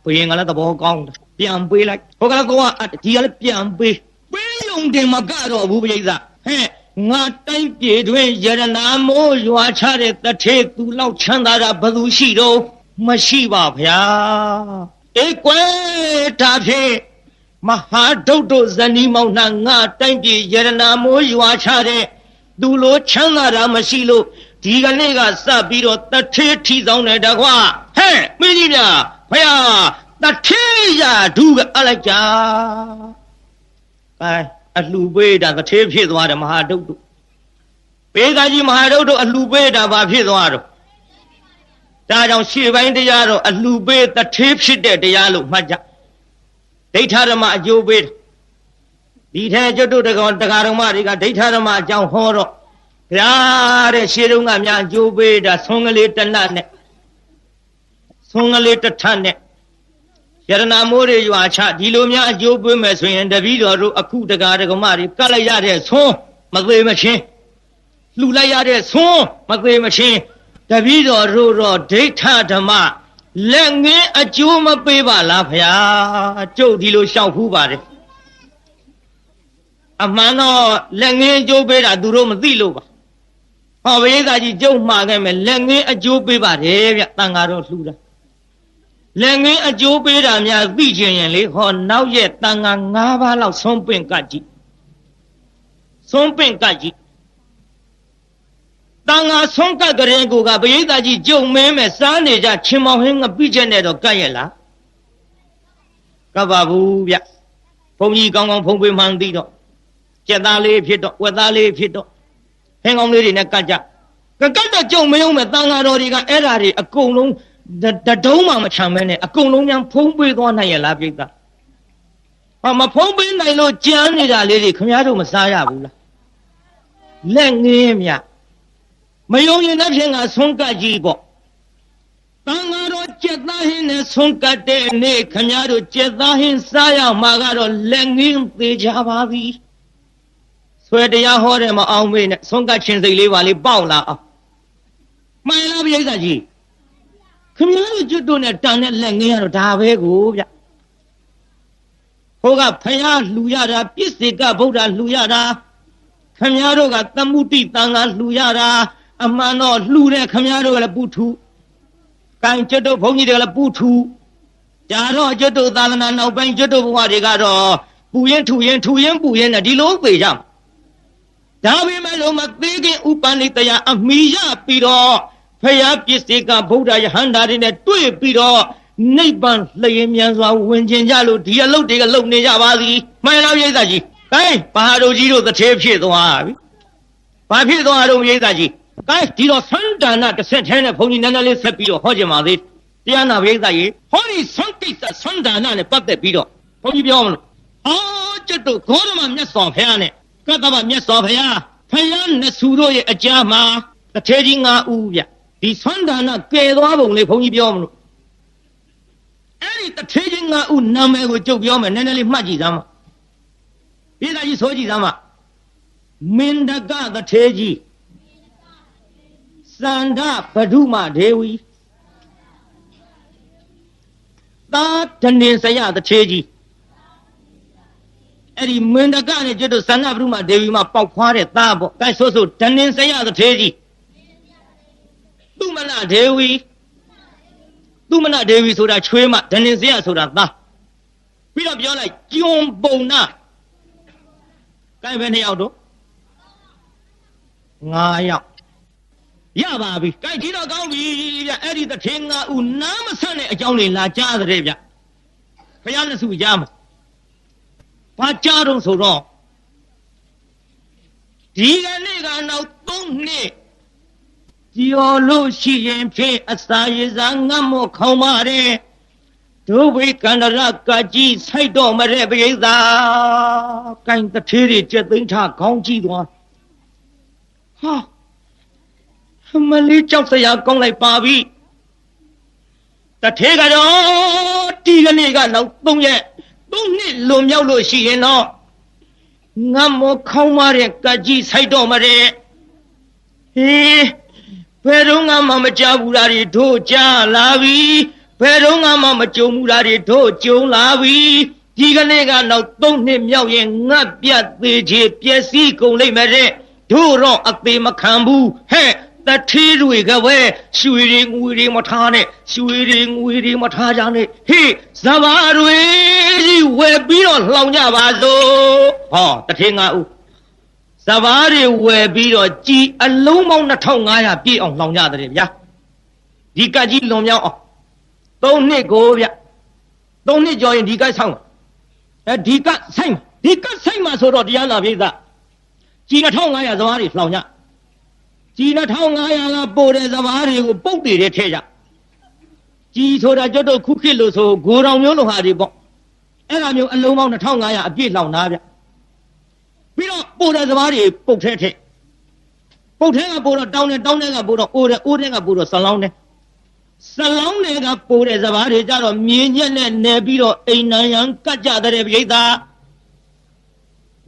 Speaker 1: ဘုရင်ကလည်းသဘောကောင်းတယ်ပြန်ပေးလိုက်ဟိုကလည်းကောကဒီကလည်းပြန်ပေးယုံတင်မကတော့ဘူးပြိဿဟဲ့ငါတိုင်းပြေတွင်ယရနာမိုးရွာချတဲ့တထေသူလောက်ချမ်းသာတာဘယ်သူရှိတော့မရှိပါဗျာအေးကွယ်ဒါဖြင့်မဟာဒုတ်တို့ဇနီးမောင်နှံငါတိုင်းပြေယရနာမိုးရွာချတဲ့သူလိုချမ်းသာတာမရှိလို့ဒီကနေ့ကစပြီးတော့တထေထီဆောင်တယ်တကွာဟဲ့မင်းကြီးများဗျာတထေရဒုကအလိုက်ကြအလှပေးတာတထေဖြစ်သွားတယ်မဟာဒုတ်တို့ပေကကြီးမဟာဒုတ်တို့အလှပေးတာဘာဖြစ်သွားတော့ဒါကြောင့်ရှေ့ပိုင်းတရားတော့အလှပေးတထေဖြစ်တဲ့တရားလို့မှတ်ကြဒိဋ္ဌဓမ္မအကျိုးပေးဒီထဲကျွတ်တို့တကောင်တရားတော်မတွေကဒိဋ္ဌဓမ္မအကြောင်းဟောတော့ဗျာတဲ့ရှေ့တုန်းကများအကျိုးပေးတာဆွန်ကလေးတနတ်နဲ့ဆွန်ကလေးတစ်ထပ်နဲ့ယရနာမိုးတွေရွာချဒီလိုများအကျိုးပေးမယ်ဆိုရင်တပည့်တော်တို့အခုတရားတော်မတွေကတ်လိုက်ရတဲ့ဆွန်မသေးမချင်းလှူလိုက်ရတဲ့ဆွန်မသေးမချင်းတပည့်တော်တို့တော့ဒိဋ္ဌဓမ္မလက်ငင်းအကျိုးမပေးပါလားဗျာကျုပ်ဒီလိုလျှောက်ဖူးပါတယ်အမှန်တော့လက်ငင်းအကျိုးပေးတာသူတို့မသိလို့ပါဟောဘေးသားကြီးကျုပ်မှာခဲ့မယ်လက်ငင်းအကျိုးပေးပါတယ်ဗျတန်ဃာတော်လှူတာလက်ငင်းအကျိုးပေးတာများသိချင်ရင်လေဟောနောက်ရက်တန်ဃာ9ပါးလောက်ဆုံးပင့်ကတ်ကြည့်ဆုံးပင့်ကတ်ကြည့်တန်ဃာဆုံးကတ်ကြရင်ကိုကဘေးသားကြီးကျုံမင်းမဲ့စားနေကြချင်းမောင်ဟင်းငပိချက်နဲ့တော့ကတ်ရဲ့လားကပ်ပါဘူးဗျဘုန်းကြီးကောင်းကောင်းဖုံးပေးမှန်းသိတော့ကျက်သားလေးဖြစ်တော့ဝက်သားလေးဖြစ်တော့ဟင်းကောင်းလေးတွေနဲ့ကတ်ကြကတ်တော့ကြုံမယုံမဲ့တန်ဃာတော်တွေကအဲ့ဓာတွေအကုန်လုံးတတုံးမှမချမ်းမဲနဲ့အကုန်လုံးများဖုံးပေးသွားနိုင်ရလားပြိတ္တာမဖုံးပေးနိုင်လို့ကြမ်းနေတာလေးတွေခင်ဗျားတို့မစားရဘူးလားလက်ငင်းမြမယုံရင်လည်းဖြင့်ကဆုံးကတ်ကြီးပေါ့တန်ဃာတော်ကျက်သားဟင်းနဲ့ဆုံးကတ်တဲ့နေ့ခင်ဗျားတို့ကျက်သားဟင်းစားရမှာကတော့လက်ငင်းသေးကြပါသည်ဆွဲတရားဟောတယ်မအောင်မေးနဲ့ဆုံးကတ်ချင်းစိတ်လေးပါလေးပေါက်လာအောင်မှန်လားပြိဿကြီးခင်ဗျားတို့ကျွတ်တို့နဲ့တန်တဲ့လက်ငင်းရတော့ဒါပဲကိုဗျဟိုကဖယားလှူရတာပြစ္ဆေကဗုဒ္ဓလှူရတာခင်ဗျားတို့ကသမုတိတန်ကလှူရတာအမှန်တော့လှူတဲ့ခင်ဗျားတို့ကလည်းပုထုကိုင်ကျွတ်တို့ဘုန်းကြီးတွေကလည်းပုထုဒါတော့ကျွတ်တို့သာသနာနောက်ပိုင်းကျွတ်တို့ဘဝတွေကတော့ပူရင်ထူရင်ထူရင်ပူရင်နဲ့ဒီလိုပေကြမှာဒါပေမဲ့လို့မသေးခင်ဥပနိတယအမိရပြီးတော့ဖယားပြစ္ဆေကဗုဒ္ဓယဟန္တာတွေနဲ့တွေ့ပြီးတော့နိဗ္ဗာန်လျင်မြန်စွာဝင်ကျင်ကြလို့ဒီအလုပ်တွေကလုပ်နေကြပါသည်မှန်လားပြိဿကြီးဟဲ့ဘာတို့ကြီးတို့တထေဖြစ်သွားပြီဘာဖြစ်သွားတော့ပြိဿကြီးကဲဒီတော့သန္တာနာတစ်ဆက်ထဲနဲ့ဘုန်းကြီးနည်းနည်းလေးဆက်ပြီးတော့ဟောကြပါသေးတရားနာပြိဿကြီးဟောဒီသံကိစ္စသန္တာနာနဲ့ပတ်သက်ပြီးတော့ဘုန်းကြီးပြောမလို့ကျွတ်တို့ဂေါရမမြတ်စွာဘုရားနဲ့ကတ္တဗမြတ်စွာဘုရားဖယားနဆူတို့ရဲ့အကြမ်းမှာတထေကြီး9ဦးဗျဒီသန္တာနာကယ်သွားပုံလေးဘုန်းကြီးပြောမလို့အဲ့ဒီတထေကြီး9ဦးနာမည်ကိုကြုတ်ပြောမယ်နည်းနည်းလေးမှတ်ကြည့်စမ်းပါပြိဿကြီးဆိုကြည့်စမ်းပါမင်ဒကတထေကြီးသန္ဓဗဒုမဒေဝီသာဒနေစယတထေကြီးအဲ့ဒီမင်ဒကနဲ့ကျွတ်တို့သန္ဓဗဒုမဒေဝီမှာပေါက်ခွားတဲ့သားပေါ့အဲဆိုဒနေစယတထေကြီးသူမနဒေဝီဆိုတာချွေးမဒနေစယဆိုတာသားပြီးတော့ပြောလိုက်ကျွန်းပုံနာကိုင်ပဲ2ယောက်တော့9ယောက်ရပါပြီကိုင်ကြီးတော့ကောင်းပြီဗျအဲ့ဒီတထေ9ဦးနားမဆက်တဲ့အကြောင်းတွေလာကြားတဲ့ဗျဘုရားလက်စုကြားမှာဘာကြားတော့ဆိုတော့ဒီကနေ့ကနောက်3နှစ်ကျော်လို့ရှိရင်ဖြင့်အစာရစားငတ်မော့ခေါင်းပါတယ်ဒုဝိကန္ဒရကကြီးစိုက်တော့မတဲ့ပရိသတ်ကိုင်တထေးတွေကျက်သိမ်းထခေါင်းကြည့်သွားဟာမလေးကြောက်စရာကောင်းလိုက်ပါပြီတထေးကတော့ဒီကနေ့ကနောက်3ရက်3နှစ်လွန်မြောက်လို့ရှိရင်တော့ငတ်မော့ခေါင်းတဲ့ကကြီးစိုက်တော့မတဲ့ဟေးဘယ်တော့မှမကြားဘူးလားတို့ကြားလာပြီ ဘယ်တော့မှမကြုံမှုတာတွေတို့ကြုံလာပြီဒီကနေ့ကတော့3နှစ်မြောက်ရင်ငတ်ပြတ်သေးချေပျက်စီးကုန်လိမ့်မယ်တဲ့တို့တော့အသေးမခံဘူးဟဲ့တထေးတွေကပဲရွှေတွေငွေတွေမထားနဲ့ရွှေတွေငွေတွေမထားကြနဲ့ဟေးဇဘာတွေကြီးဝယ်ပြီးတော့လှောင်ကြပါစို့ဟောတထေးငါဦးဇဘာတွေဝယ်ပြီးတော့ကြည်အလုံးပေါင်း2500ပြည့်အောင်လှောင်ကြတယ်ဗျာဒီကကြီးလွန်မြောက်အောင်3နှစ်ကိုဗျ3နှစ်ကျော်ရင်ဒီကဆောင်းဒီကဆိုင်မှာဆိုတော့တရားနာပိသကြည်2500ဇဘာတွေလှောင်ကြကြည်2500ကပို့တဲ့ဇဘာတွေကိုပုတ်တည်တဲ့ထဲကြကြည်ဆိုတာကျွတ်တို့ခုခေတ်လို့ဆိုဂိုတောင်မျိုးလိုဟာတွေပေါ့အဲ့ဒါမျိုးအလုံးပေါင်း2500အပြည့်လှောင်တာဗျပြီးတော့ပို့တဲ့ဇဘာတွေပုတ်ထဲထဲပုတ်ထဲကပို့တော့တောင်းတယ်ကပို့တော့အိုးတယ်ကပို့တော့ဆလောင်းတယ်ဆလောင်းတွေကပို့တဲ့ဇဘာတွေကြတော့မြင်းညက်နဲ့နယ်ပြီးတော့အိမ်နံရန်ကတ်ကြတဲ့ပြိဿ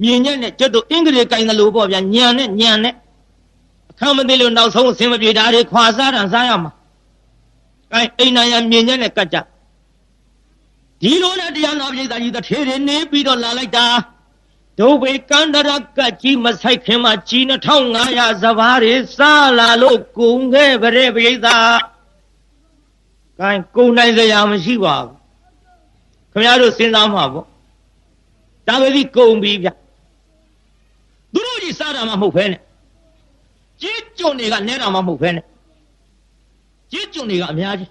Speaker 1: မြင်းညက်နဲ့ကျွတ်တို့အင်္ဂလိပ်ကိုင်းတယ်လို့ပေါ့ဗျညံနဲ့အခမ်းမသိလို့နောက်ဆုံးအစင်မပြေတာတွေခွာစားတာစားရမှာအဲအိမ်နံရန်မြင်းညက်နဲ့ကတ်ကြဒီလိုနဲ့တရားနာပြိဿကြီးတစ်ထေတွေနေပြီးတော့လာလိုက်တာဒုဗေကန္တရကကြီးမဆိုင်ခင်မှာကြီး2500ဇဘာတွေစားလာလို့ကုန်ခဲ့ဗရဲပြိဿကိုင်းကုန်နိုင်စရာမရှိပါဘူးခင်ဗျားတို့စဉ်းစားမှာပေါ့ဒါပဲဒီကုန်ပြီဗျသူတို့ကြီးစားတာမှမဟုတ်ဖဲနဲ့ကြီးကျွန်းတွေကနဲတာမှမဟုတ်ဖဲနဲ့ကြီးကျွန်းတွေကအများကြီး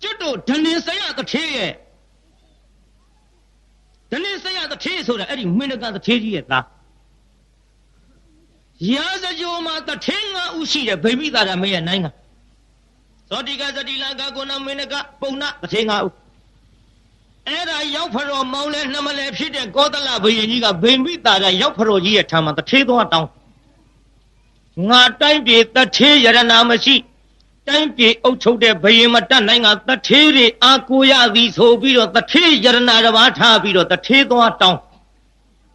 Speaker 1: ကျွတ်တို့ဓနေစရတထေးရဲ့ဓနေစရတထေးဆိုတာအဲ့ဒီမင်းကတထေးကြီးရဲ့သားရာဇကြိုမှာတထေး5ဦးရှိတယ်ဗိမိသာရမင်းရဲ့နိုင်ငံဇောတိကဇတိလကကုဏမင်းကပုံနာတထေး5ဦးအဲ့ဒါရောက်ဖရောမောင်းလဲနှမလဲဖြစ်တဲ့ကောသလဘုရင်ကြီးကဗိမိသာရရောက်ဖရောကြီးရဲ့ထံမှာတထေးသွားတောင်းငါတိုင်းပြည်တထေးရတနာမရှိတိုင်းပြည်အုပ်ချုပ်တဲ့ဘုရင်မတတ်နိုင်ကတထေးတွေအာကိုရသည်ဆိုပြီးတော့တထေးရတနာတစ်ပါးထားပြီးတော့တထေးသွားတောင်း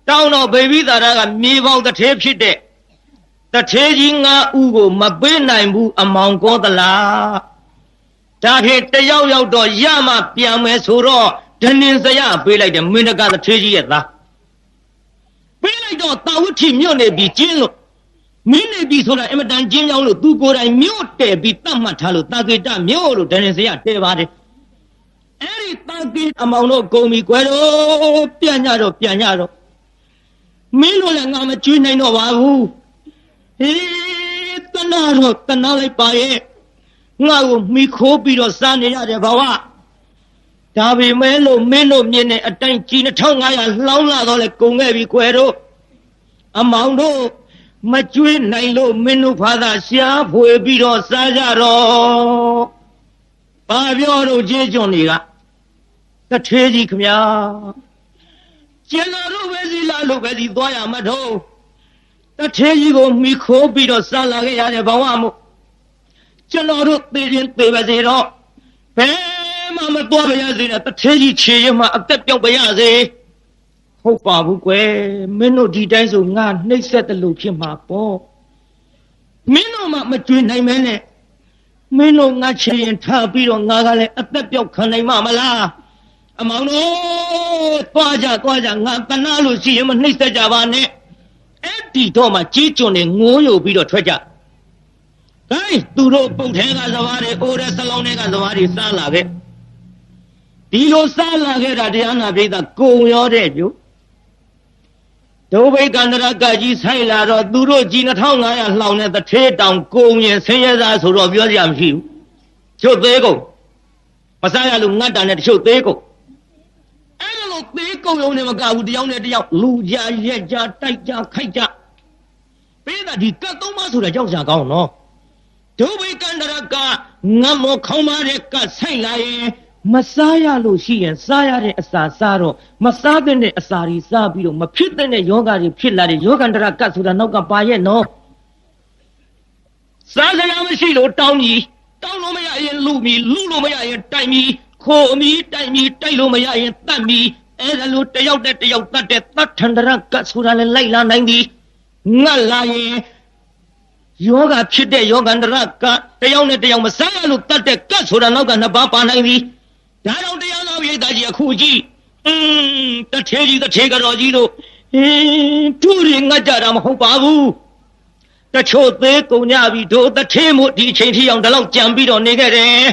Speaker 1: တော့ဗိမိသာရကမြေပေါတထေးဖြစ်တဲ့တထေးကြီး5ဦးကိုမပေးနိုင်ဘူးအမောင်ကောသလဒါဖြင့်တယောက်တော့ရမှပြန်မယ်ဆိုတော့ဓနင်စရပေးလိုက်တယ်မင်းကတထေးကြီးရဲ့သားပေးလိုက်တော့တာဝတိမြို့နေပြီးကျင်းလို့မင်းနေပြီဆိုတာအမတန်ကျင်းကြောင်းလို့သူကိုယ်တိုင်မြို့တည်ပြီးတတ်မှတ်ထားလို့တာကေတမြို့လို့ဒဏ္ဍစရတည်ပါတယ်အဲ့ဒီတာကေအမောင်တို့ဂုံပြီကွယ်တော့ပြန်ကြတော့မင်းတို့လည်းငါမကျွေးနိုင်တော့ပါဘူးဟေးတနာလိုက်ပါရဲ့ငါ့ကိုမိခိုးပြီးတော့စားနေရတယ်ဘဝဒါပေမဲ့လို့မင်းတို့မြင်တဲ့အတိုင်းကြီး2500လှောင်းလာတော့လေကုန်ခဲ့ပြီကွယ်တို့အမောင်တို့မကျွေးနိုင်လို့မင်းတို့ဖာသာရှားဖွေပြီးတော့စားကြတော့ဘာပြောတော့ကျေးကျွန်တွေကတထေးကြီးခမညာကျွန်တော်တို့ပဲစီလာလို့ပဲစီသွားရမှာတော့တထေးကြီးကိုမိခိုးပြီးတော့စားလာခဲ့ရတယ်ဘဝမို့ကျွန်တော်တို့သေရင်သေပါစေတော့ဘယ်မှမသွားပါရစေနဲ့တထေးကြီးခြေရမှအသက်ပြောက်ပါရစေဟုတ်ပါဘူးကွယ်မင်းတို့ဒီတိုင်းဆိုငါနှိပ်စက်တယ်လို့ဖြစ်မှာပေါ့မင်းတို့မှမကျွေးနိုင်မဲနဲ့မင်းတို့ငါချေရင်ထားပြီးတော့ငါကလည်းအသက်ပြောက်ခံနိုင်မှာမလားအမောင်တို့သွားကြငါတနာလို့ရှိရင်မနှိပ်စက်ကြပါနဲ့အဲ့ဒီတော့မှကြီးကျွန်းနေငိုးယိုပြီးတော့ထွက်ကြဟဲ့သူတို့ပုတ်ထဲကစဘာတွေအိုးတဲ့ဆလောင်းတွေကစဘာတွေစားလာခဲ့ဒီလိုစားလာခဲ့တာတရားနာပိသကုံရောတဲ့ပြုဒုဗိကန္တရကကြီးဆိုင်လာတော့သူတို့ကြီး2500လှောင်တဲ့တထေးတောင်ကုံရင်ဆင်းရဲသားဆိုတော့ပြောစရာမရှိဘူးချုပ်သေးကုန်မစားရလို့ငတ်တာနဲ့တချို့သေးကုန်အဲ့လိုသေးကုန်လုံးနဲ့မကဘူးတယောက်နဲ့တယောက်လူကြရက်ကြတိုက်ကြခိုက်ကြပိသဒီကတ်သုံးပါဆိုတာကြောက်ကြကောင်းနော်ဒုဗိကန္တရကငတ်မောခေါင်းပါတဲ့ကတ်ဆိုင်လာရင်မစားရလို့ရှိရင်စားရတဲ့အစာစားတော့မစားတဲ့အစာတွေစားပြီးတော့မဖြစ်တဲ့ယောဂတွေဖြစ်လာတဲ့ယောဂန္တရကတ်ဆိုတာနောက်ကပါရဲ့နော်စားစရာမရှိလို့တောင်းလို့မရရင်လူလို့မရရင်တိုက်မီခိုမီတိုက်မီတိုက်လို့မရရင်တတ်မီအဲ့ဒါလို့တယောက်တတ်တဲ့သတ်ထန္တရကတ်ဆိုတာလည်းလိုက်လာနိုင်သည်ငတ်လာရင် ယောဂဖြစ်တဲ့ယောဂန္တရကတယောက်နဲ့တယောက်မစားရလို့တတ်တဲ့ကတ်ဆိုတာနောက်ကနှစ်ပါးပါနိုင်ပြီဒါတော့တရားနာပိဋကကြီးအခုကြည့်တထေကြီးတထေကတော်ကြီးတို့သူတွေငတ်ကြတာမဟုတ်ပါဘူးတချို့သေးကုန်ကြပြီတို့တထေမို့ဒီအချိန်ထိအောင်ဒီလောက်ကြံပြီးတော့နေခဲ့တယ်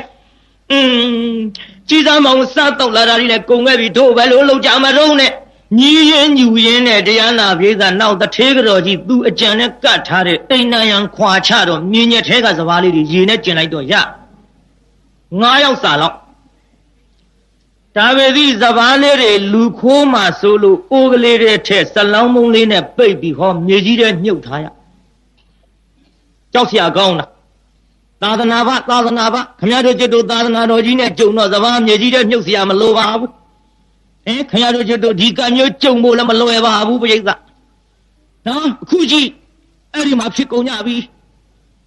Speaker 1: ကြီးစားမောင်စားတော့လာတာတွေလည်းကုန်ခဲ့ပြီတို့ပဲလို့လောက်ကြမတော့နဲ့ညီရင်ညူရင်နဲ့တရားနာပြေးကနောက်တထေကတော်ကြီးသူအကြံနဲ့ကတ်ထားတဲ့အိမ်နံရံခွာချတော့မြင်းညက်ထဲကစပါးလေးတွေရေနဲ့ကျင်လိုက်တော့ရ9ယောက်စာလောက်ဒါပေသည့်စပါးလေးတွေလူခိုးမှဆိုလို့အိုးကလေးတွေထက်စလောင်းမုံလေးနဲ့ပိတ်ပြီးဟောမြေကြီးထဲမြုပ်ထားရကြောက်เสียကောင်းလားသာသနာ့ခမရတို့ကျွတ်တို့သာသနာတော်ကြီးနဲ့ကြုံတော့စပါးမြေကြီးထဲမြုပ်เสียမလိုပါဘူးခမရတို့ကျွတ်တို့ဒီကမျိုးကြုံဖို့လည်းမလွယ်ပါဘူးပြိဿနော်အခုကြည့်အဲ့ဒီမှာဖြစ်ကုန်ကြပြီ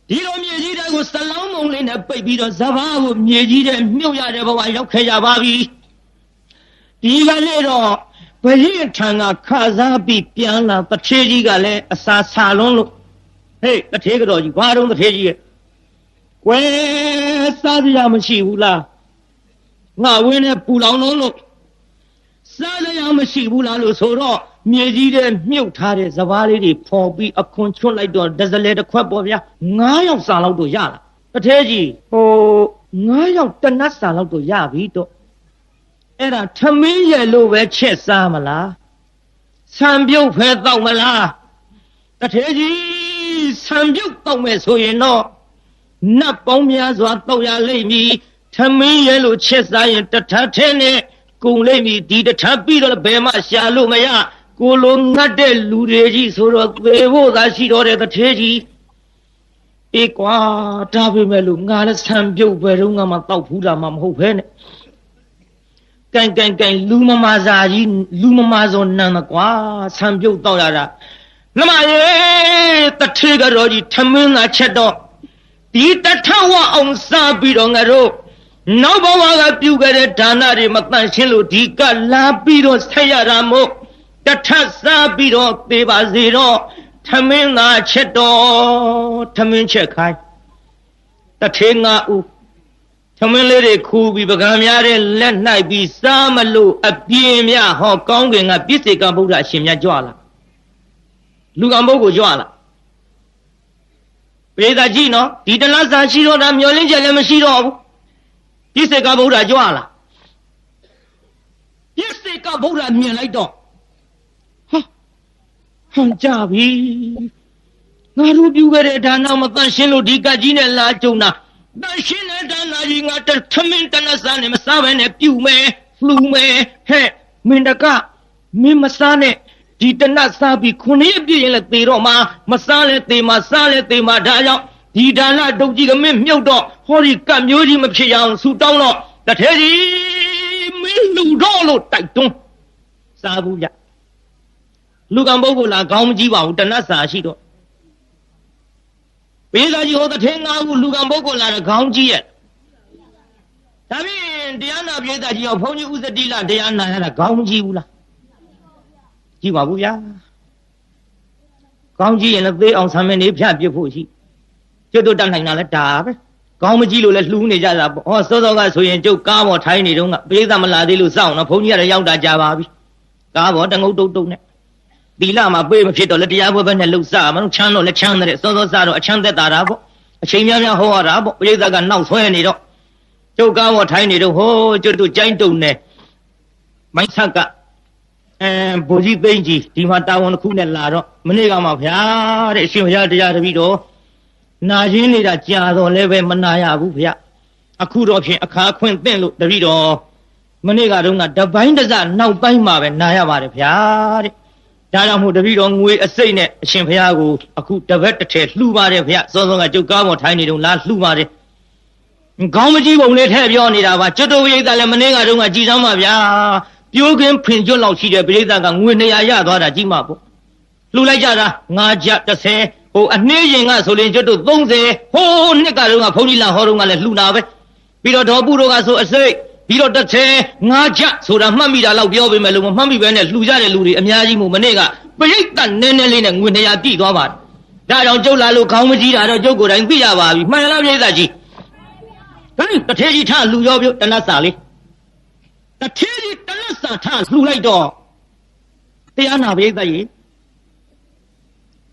Speaker 1: ဒီလိုမြေကြီးတွေကိုစလောင်းမုံလေးနဲ့ပိတ်ပြီးတော့စပါးကိုမြေကြီးထဲမြုပ်ရတဲ့ဘဝရောက်ခဲ့ကြပါပြီဒီကနေ့တော့ဘယင်ထံကခစားပြီးပြန်လာတထေးကြီးကလည်းအစာဆာလွန်းလို့ဟေးတထေးကတော့ကြီးဘာတော့တထေးကြီးရဲ့ကွယ်စားစရာမရှိဘူးလားငါဝင်းနဲ့ပူလောင်လုံးလို့စားစရာမရှိဘူးလားလို့ဆိုတော့မြေကြီးထဲမြုပ်ထားတဲ့စပါးလေးတွေဖော်ပြီးအခွန်ချွတ်လိုက်တော့ဒဇလဲတစ်ခွက်ပေါ့ဗျာ9ယောက်စာလောက်တော့ရလာတထေးကြီး9ယောက်တနတ်စာလောက်တော့ရပြီတော့အဲ့ဒါထမင်းရလို့ပဲချက်စားမလားဆံပြုတ်ဖဲတောက်မလားတထေးကြီးဆံပြုတ်တောက်မယ်ဆိုရင်တော့နတ်ပေါင်းများစွာတောက်ရလိမ့်မည်ထမင်းရလို့ချက်စားရင်တထထဲနဲ့ကုန်လိမ့်မည်ဒီတထပြီးတော့ဘယ်မှရှာလို့မရကိုလိုငတ်တဲ့လူတွေကြီးဆိုတော့သေဖို့သာရှိတော့တဲ့တထေးကြီးအေးကွာဒါပေမဲ့လို့ငါလည်းဆံပြုတ်ပဲတော့ငါမှတောက်ဖူးတာမှမဟုတ်ဖဲနဲ့ကန်လူမမာစာကြီးလူမမာစောနန်းကွာဆံပြုတ်တော့ရတာနမရေတထေကတော်ကြီးထမင်းသာချက်တော့ဒီတထဝအောင်စားပြီးတော့ငါတို့နောက်ဘဝကပြုခဲ့တဲ့ဒါနတွေမတန့်ရှင်းလို့ဒီကလာပြီးတော့ဆက်ရတာမို့တထစားပြီးတော့သေပါစေတော့ထမင်းသာချက်တော့ထမင်းချက်ခိုင်းတထေငါဦးသမင်းလေးတွေခူးပြီးပကံများတဲ့လက်၌ပြီးစားမလို့အပြင်းမြဟောကောင်းကင်ကပြစ္ဆေကဗုဒ္ဓအရှင်မြတ်ကြွလာလူကံဘုတ်ကိုကြွလာပိဋကကြည့်နော်ဒီတလားစာရှိတော့တာမျောလင်းချက်လည်းမရှိတော့ဘူးပြစ္ဆေကဗုဒ္ဓကြွလာပြစ္ဆေကဗုဒ္ဓမြင်လိုက်တော့ဟန်ကြပြီငါတို့ပြုခဲ့တဲ့ဒါနမတန်ရှင်းလို့ဒီကကြီးနဲ့လာကြုံတာတန်ရှင်းတဲ့ဒါနာကြီးငါထမင်းတနစားနဲ့မစားဘဲနဲ့ပြုမယ်လှူမယ်ဟဲ့မင်းတကမင်းမစားနဲ့ဒီတနစားပြီးခုနှစ်ပြည့်ရင်လည်းသေတော့မှာမစားလဲသေမှာစားလဲသေမှာဒါကြောင့်ဒီဒါနဒုတ်ကြီးကမင်းမြုပ်တော့ဟောဒီကတ်မျိုးကြီးမဖြစ်ရအောင်ဆူတောင်းတော့တထဲကြီးမင်းလူတော့လို့တိုက်တွန်းစားဘူးကြလူကံပုဂ္ဂိုလ်လားခေါင်းမကြီးပါဘူးတနစားရှိတော့ပိဋကကြီးဟောတထဲငါးခုလူကံပုဂ္ဂိုလ်လာတဲ့ခေါင်းကြီးရဲ့ဒါဖြင့်တရားနာပိဋကကြီးဟောဘုန်းကြီးဥစ္စတိလတရားနာရတာခေါင်းကြီးဘူးလားကြည့်ပါဘူးဗျာခေါင်းကြီးရင်လည်းသေအောင်ဆံမင်းနေဖြတ်ပြဖို့ရှိကျွတ်တို့တတ်နိုင်တာလဲဒါပဲခေါင်းမကြီးလို့လဲလှူးနေကြတာပေါ့ဟောစောစောကဆိုရင်ကျုပ်ကားပေါ်ထိုင်းနေတုန်းကပိဋကမလာသေးလို့စောင့်တော့ဘုန်းကြီးကလည်းရောက်တာကြာပါပြီကားပေါ်တငုတ်တုတ်နဲ့ဒီလမှာပေးမဖြစ်တော့လက်တရားဘွဲ့ဘက်နဲ့လှုပ်စားမလို့ချမ်းတော့လက်ချမ်းတဲ့စောစောစားတော့အချမ်းသက်တာပေါ့အချိန်များများဟောရတာပေါ့ပရိသတ်ကနောက်ဆွဲနေတော့ကျုပ်ကားပေါ်ထိုင်းနေတော့ဟိုးကျွတ်တို့ကြိုင်းတုံနေမိုင်းဆက်ကဘိုလ်ကြီးသိန်းကြီးဒီမှာတာဝန်တစ်ခုနဲ့လာတော့မနေ့ကမှဗျာတဲ့အရှင်ဘုရားတရားတပည့်တော်နာရင်းနေတာကြာတော့လည်းပဲမနာရဘူးဗျအခုတော့ဖြင့်အခါခွင့်သင့်လို့တပည့်တော်မနေ့ကတော့တပိုင်းတစနောက်ပိုင်းမှာပဲနာရပါတယ်ဗျာတဲ့ဒါကြောင့်မို့တပည့်တော်ငွေအစိတ်နဲ့အရှင်ဘုရားကိုအခုတပတ်တစ်ထည်လှူပါတယ်ဗျစောစောကကျုပ်ကားပေါ်ထိုင်းနေတော့လာလှူပါတယ်ခေါင်းမကြီးပုံလေးထည့်ပြောနေတာပါကျွတ်တော်ဝိသလည်းမနေ့ကတော့ကြည်စမ်းပါဗျာပြိုးကင်းဖင်ကျွတ်လောက်ရှိတဲ့ပရိသတ်ကငွေ200ရသွားတာကြီးမှာပေါ့လှူလိုက်ကြတာ9ကျပ်30ဟိုအနှင်းရင်ကဆိုရင်ကျွတ်တို့30ဟိုးနှစ်ကတော့ဘုန်းကြီးလာဟောတော့ကလည်းလှူတာပဲပြီးတော့ဒေါ်ပုတို့ကဆိုအစိတ်ပြီးတော့တစ်ထဲ9ကျပ်ဆိုတာမှတ်မိတာလောက်ပြောပေးမယ်လို့မမှတ်မိပဲနဲ့လှူကြတဲ့လူတွေအများကြီးမို့မနေ့ကပရိသတ်နည်းနည်းလေးနဲ့ငွေ200ပြည့်သွားပါတယ် ဒါကြောင့်ကျုပ်လာလို့ခေါင်းမကြီးတာတော့ကျုပ်ကိုယ်တိုင်သိရပါပြီမှန်လားပြိဿကြီးဒါတထေးကြီးထလူရောပြုတ်တနတ်စာလေးတထေးကြီးတနတ်စာထလှူလိုက်တော့တရားနာပြိဿကြီး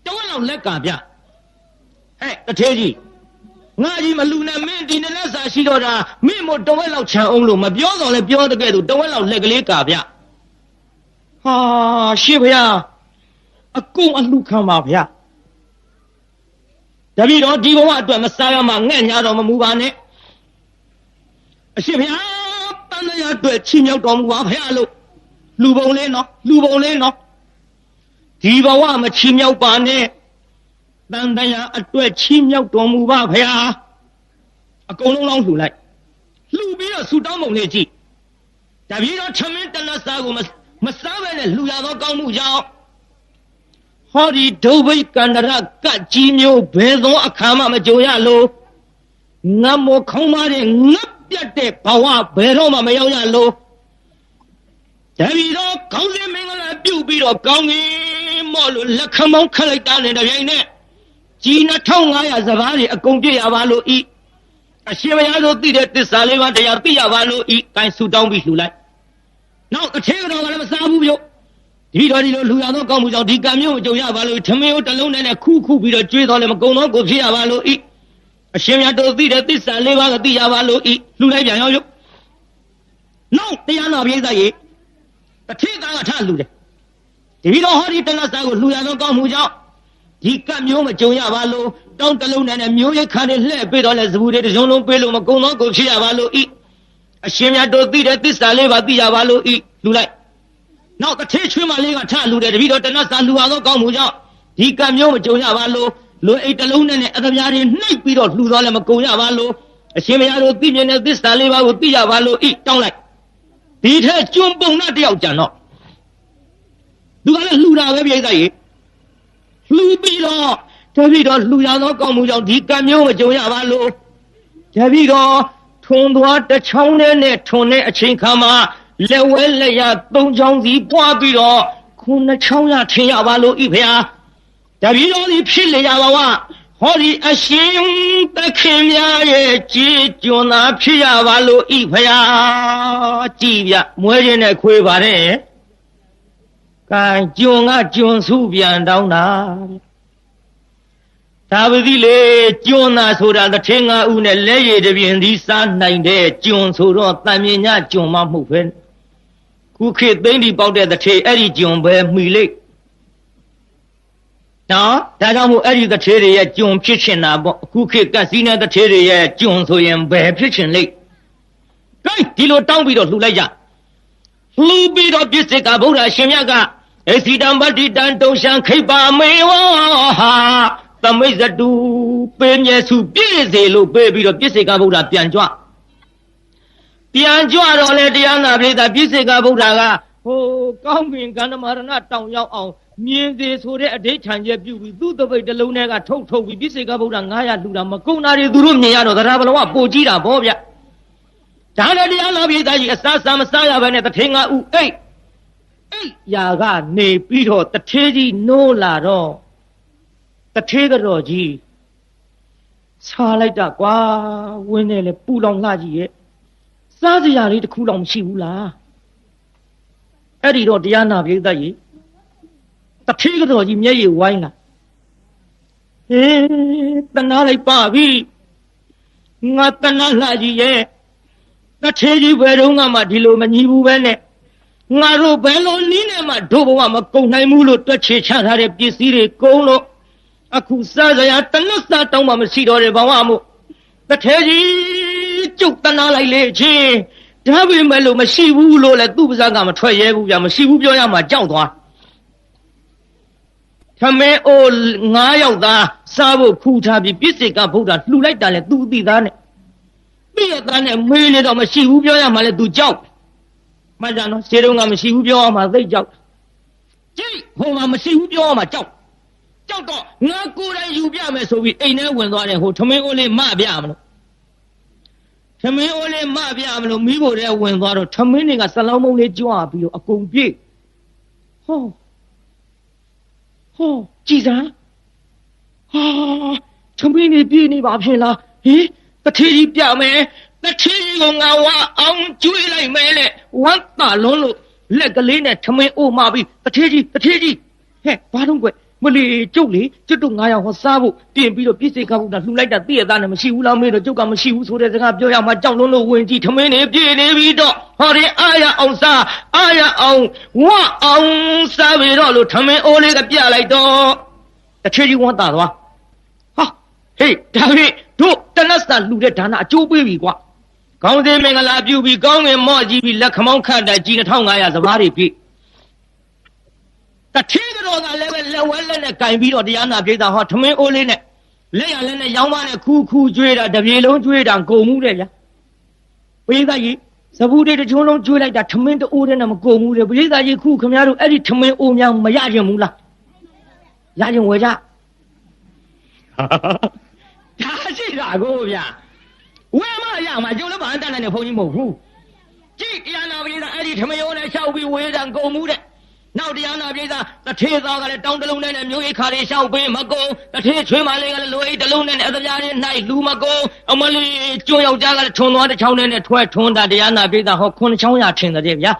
Speaker 1: တဝက်လောက်လက်ကပြဟဲ့တထေးကြီးငါကြီးမလူနဲ့မင်းဒီနနတ်စာရှိတော့တာမင်းမို့တဝက်လောက်ခြံအောင်လို့မပြောတော့လဲပြောတကယ်သူတဝက်လောက်လက်ကလေးကာပြဟာရှေ့ဗျာအကုန်အလှခံပါဗျာတပည့်တော်ဒီဘဝအတွက်မစားရမှငဲ့ညာတော်မမူပါနဲ့အရှင်ဗျာတန်တရားအတွက်ချီးမြှောက်တော်မူပါဗျာလို့လူပုံလေးနော်လူပုံလေးနော်ဒီဘဝမချီးမြှောက်ပါနဲ့တန်တရားအတွက်ချီးမြှောက်တော်မူပါဗျာအကုန်လုံးလောင်းလှူလိုက်လှူပြီးတော့ဆူတောင်းပုံလေးကြည့်တပည့်တော်ထမင်းတနတ်စားကိုမစားပဲနဲ့လှူရသောကောင်းမှုကြောင့်ဟောဒီဒုဗိကန္တရကကြီးမျိုးဘယ်သောအခါမှမကြုံရလို့ငတ်မောခေါင်းမတဲ့ငတ်ပြတ်တဲ့ဘဝဘယ်တော့မှမရောက်ရလို့တပည့်တော်ခေါင်းစင်းမင်္ဂလာပြုတ်ပြီးတော့ကောင်းကြီးမော့လို့လက်ခမောင်းခလိုက်တာနဲ့တပြိုင်နက်ကြီး2500စပါးတွေအကုန်ပြည့်ရပါလို့ဤအရှင်ဘုရားတို့သိတဲ့သစ္စာလေးပါးတရားသိရပါလို့ဤကိုင်းဆူတောင်းပြီးလှူလိုက်နောက်အထေတော်ကလည်းမစားဘူးပြုတ်ဒီတော်ဒီလိုလူရသောကောင်းမှုကြောင့်ဒီကံမျိုးကိုကြုံရပါလို့ထမင်းကိုတစ်လုံးနဲ့ခုပြီးတော့ကျွေးတော်လည်းမကုံတော့ကိုဖြစ်ရပါလို့ဤအရှင်မြတ်တို့သိတဲ့သစ္စာလေးပါးကိုသိရပါလို့ဤလှူလိုက်ပြန်ရောနောက်တရားနာပြိဿရေတထေသားကထလှူတယ်ဒီတော်ဟောဒီတဏ္ဍစာကိုလှူရသောကောင်းမှုကြောင့်ဒီကံမျိုးမကြုံရပါလို့တောင်းတစ်လုံးနဲ့မျိုးရိတ်ခါတွေလှည့်ပေးတော်လဲဇဘူးတွေတစ်စုံလုံးပေးလို့မကုံတော့ကိုဖြစ်ရပါလို့ဤအရှင်မြတ်တို့သိတဲ့သစ္စာလေးပါးသိရပါလို့ဤလှူလိုက်နောက်တထေးချွေးမလေးကထလှူတယ်တပည့်တော်တနတ်စာလှူရသောကောင်းမှုကြောင့်ဒီကံမျိုးမကြုံရပါလို့လူအိတ်တစ်လုံးနဲ့အသပြားတွေနှိပ်ပြီးတော့လှူတော့လည်းမကုံရပါလို့အရှင်ဘုရားတို့သိမြင်တဲ့သစ္စာလေးပါးကိုသိရပါလို့ဤတောင်းလိုက်ဒီထက်ကျွန်းပုံနဲ့တယောက်ကြံတော့သူကလည်းလှူတာပဲပြိဿရေလှူပြီးတော့တပည့်တော်လှူရသောကောင်းမှုကြောင့်ဒီကံမျိုးမကြုံရပါလို့တပည့်တော်ထွန်သွားတစ်ချောင်းနဲ့ထွန်တဲ့အချိန်ခါမှာလက်ဝဲလက်ရသုံးချောင်းစီပွားပြီးတော့ခုနှစ်ချောင်းရထင်ရပါလို့ဤဖေဟာတပည့်တော်ဒီဖြစ်လေရပါဝဟောဒီအရှင်သခင်များရဲ့ကြည်ကျွန်းသာဖြစ်ရပါလို့ဤဖေဟာကြည်ပြမွဲခြင်းနဲ့ခွေပါတယ်ကံကျွန်းကကျွန်းစုပြန်တောင်းတာဒါပတိလေကျွန်းသာဆိုတာတစ်ထင်း၅ဦးနဲ့လက်ရည်တပြင်းဒီစားနိုင်တဲ့ကျွန်းဆိုတော့တန်မြင်ညကျွန်းမမှုပဲခုခေတ်သိမ့်ဒီပေါက်တဲ့တစ်ထေအဲ့ဒီကျွန်းပဲမှီလိုက်နော်ဒါကြောင့်မို့အဲ့ဒီတစ်ထေတွေရဲ့ကျွန်းဖြစ်ချင်တာပေါ့အခုခေတ်ကစီးနေတဲ့တစ်ထေတွေရဲ့ကျွန်းဆိုရင်ဘယ်ဖြစ်ချင်လိမ့်ကဲဒီလိုတောင်းပြီးတော့လှူလိုက်ကြလှူပြီးတော့ပြစ္ဆေကဗုဒ္ဓရှင်မြတ်ကအစီတံပတ္တိတံတုံရှံခိပ္ပါမေဝဟာသမိတ်ဇတုပေးမြဲစုပြည့်စေလို့ပေးပြီးတော့ပြစ္ဆေကဗုဒ္ဓပြန်ကြွတော့လေတရားနာပိဋကပြစ္ဆေကဗုဒ္ဓကဟိုကောင်းကင်ကန္ဓမာရဏတောင်ရောက်အောင်မြင်စေဆိုတဲ့အဓိဋ္ဌာန်ကျပြုပြီးသူ့တပိတ်တစ်လုံးထဲကထုတ်ပြီးပြစ္ဆေကဗုဒ္ဓ900လှူတာမကုန်တာတွေသူတို့မြင်ရတော့သရဘလဝပိုကြည့်တာဗောဗျဒါနဲ့တရားနာပိဋကကြီးအစားစားမစားရဘဲနဲ့တထေး9ဦးအိတ်ရာကနေပြီးတော့တထေးကြီးနိုးလာတော့တထေးတော်ကြီးစားလိုက်တာကွာဝင်းနေလေပူလောင်လှကြီးရဲ့စားစရာလေးတစ်ခုလောက်မရှိဘူးလားအဲ့ဒီတော့တရားနာပိဋကကြီးတထေးတော်ကြီးမျက်ရည်ဝိုင်းလာဟေးတနာလိုက်ပါပြီငါတနာလှကြီးရဲ့တထေးကြီးဘယ်တော့မှဒီလိုမညီဘူးပဲနဲ့ငါတို့ဘယ်လိုနည်းနဲ့မှဒုဘဝမကုန်နိုင်ဘူးလို့တွက်ချေချထားတဲ့ပစ္စည်းတွေကုန်လို့အခုစားစရာတနတ်စားတောင်းမှမရှိတော့တဲ့ဘဝမို့တထေးကြီးကျုပ်တနာလိုက်လေချင်းဒါပေမဲ့လို့မရှိဘူးလို့လည်းသူ့ပါးစပ်ကမထွက်ရဲဘူးဗျမရှိဘူးပြောရမှာကြောက်သွားသမင်းအို9ယောက်သားစားဖို့ခူထားပြီးပြစ္ဆေကဗုဒ္ဓလှူလိုက်တာလေသူအသိသားနဲ့ပြီးရသားနဲ့မေးနေတော့မရှိဘူးပြောရမှာလေသူကြောက်မှန်တယ်နော်ခြေတုံးကမရှိဘူးပြောရမှာသိကြောက်ကြည့်ဟိုမှာမရှိဘူးပြောရမှာကြောက်တော့ငါကိုယ်တိုင်ယူပြမယ်ဆိုပြီးအိမ်ထဲဝင်သွားတယ်ဟိုထမင်းအိုးလေးမပြမလို့ထမင်းအိုးလေးမပြမလို့မိဖို့တဲ့ဝင်သွားတော့ထမင်းတွေကစလောင်းမုံလေးကြွပြီးတော့အကုန်ပြေးဟောကြည်စား သမင်းနေပြေးနေပါဖြင့်လားဟင်တထေးကြီးပြမယ်တထေးကြီးကငါဝါအောင်ကျွေးလိုက်မယ်လေဝမ်းသာလုံးလို့လက်ကလေးနဲ့သမင်းအိုမှပြီးတထေးကြီးဟဲ့ဘာတော့ကွမလီကျုပ်လေကျွတ်တို့900ဟောစားဖို့ပြင်ပြီးတော့ပြည့်စိတ်ကဖို့တာလှူလိုက်တာသိရသားနဲ့မရှိဘူးလားမေးတော့ကျုပ်ကမရှိဘူးဆိုတဲ့စကားပြောရမှာကြောက်လုံးလို့ဝင်ကြည့်သမင်းနေပြေးနေပြီးတော့ဟောဒီအားရအောင်စားအားရအောင်ဝါအောင်စားပြီးတော့လို့သမင်းအိုးလေးကပြလိုက်တော့တထေးကြီးဝမ်းသာသွားဟာဟေးဒါဖြင့်တို့တနတ်စာလှူတဲ့ဒါနအကျိုးပေးပြီကွာကောင်းစင်မင်္ဂလာပြုပြီးကောင်းငင်မော့ကြည့်ပြီးလက်ခမောင်းခတ်တဲ့ကြီး2500စပါးတွေပြည့်တထေးတော်ကလည်းပဲလက်ဝဲလက်နဲ့ကင်ပြီးတော့တရားနာပြေးတာဟောထမင်းအိုးလေးနဲ့လက်ရလက်နဲ့ရောင်းမနဲ့ခူးကျွေးတာတပြေလုံးကျွေးတာကုန်မှုတဲ့ဗျာပြေးသားကြီးစဘူးတွေတချုံလုံးကျွေးလိုက်တာထမင်းတိုးတဲ့နဲ့မကုန်ဘူးတဲ့ပြေးသားကြီးခုခမရတို့အဲ့ဒီထမင်းအိုးများမရကြဘူးလားရကြဝယ်ကြဒါရှိတာကိုဗျာဝယ်မရမှာကျုပ်လည်းဘာတန်းနဲ့ဖုန်းကြီးမဟုတ်ဘူးကြည့်တရားနာပြေးသားအဲ့ဒီထမင်းအိုးနဲ့ရှောက်ပြီးဝေးတာကုန်မှုတဲ့နောက်တရားနာပြေးသားတထေးသားကလည်းတောင်းတလုံးနဲ့မျိုးရိတ်ခါလေးရှောက်ပေးမကုန်တထေးချွေးမလေးကလည်းလိုအိတ်တလုံးနဲ့အသပြားလေး၌လူမကုန်အမလေးကျွန်းယောက်ျားကလည်းထွန်သွားတစ်ချောင်းနဲ့ထွဲထွန်းတာတရားနာပြေးသားဟော9ချောင်းရထင်တယ်ဗျာ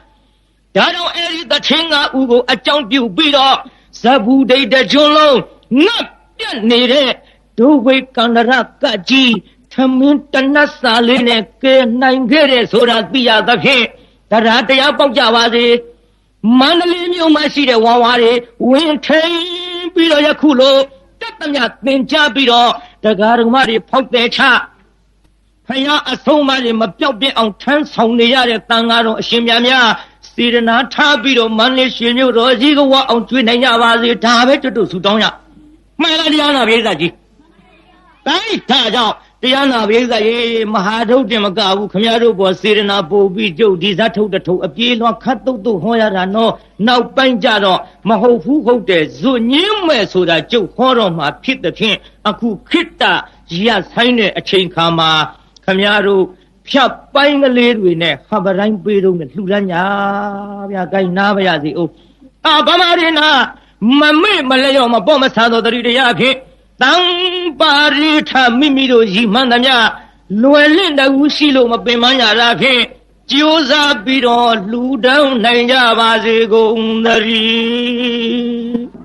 Speaker 1: ဒါတော့အဲ့ဒီတထေးငါဦးကိုအကြောင်းပြုပြီးတော့ဇဘူးဒိတ်တကျွန်းလုံးငတ်ပြတ်နေတဲ့ဒုဝိကန္ဒရကကြီးသမင်းတနတ်စာလေးနဲ့ကဲနိုင်ခဲ့တဲ့ဆိုတာသိရသဖြင့်တရားပေါက်ကြပါစေမန္တလေးမြို့မှာရှိတဲ့ဝါဝါတွေဝင်ထိန်ပြီးတော့ယခုလိုတက်တမြသင်ကြားပြီးတော့တရားဓမ္မတွေဖောက်တယ်ချဖယားအဆုံးမတွေမပြောက်ပြင်းအောင်ထမ်းဆောင်နေရတဲ့တန်ဃာတော်အရှင်မြတ်များစေတနာထားပြီးတော့မန္တလေးရှင်မြို့တော်ကြီးကဝအောင်ကျွေးနိုင်ကြပါစေဒါပဲတွတ်တွတ်ဆူတောင်းရမှန်လားတရားနာပြေးစားကြီးတိုင်းဒါကြောင့်တရားနာပြေးစားရေမဟာဒုတ်တင်မကဘူးခမရတို့ပေါ်စေရနာပို့ပြီးကျုပ်ဒီစားထုတ်တထုတ်အပြေးလွှမ်းခတ်တုတ်တုတ်ဟောရတာနော်နောက်ပိုင်းကြတော့မဟုတ်ဘူးဟုတ်တယ်ဇွညင်းမဲ့ဆိုတာကျုပ်ဟောတော့မှဖြစ်တဲ့ဖြင့်အခုခိတ္တရဆိုင်တဲ့အချိန်ခါမှာခမရတို့ဖြတ်ပိုင်းကလေးတွေနဲ့ဟာပတိုင်းပေးတော့နဲ့လှူဒန်းညာဗျာကိုင်းနားပါရစီအိုးဗမာရင်းနာမမေ့မလျော့မပေါ့မဆာတော်တရီတရားဖြင့်တံပါရိထမိမိတို့ရည်မှန်းသမျှလွယ်လင့်တကူရှိလို့မပင်ပန်းရတာဖြင့်ကြိုးစားပြီးတော့လှူဒန်းနိုင်ကြပါစေကုန်သတည်း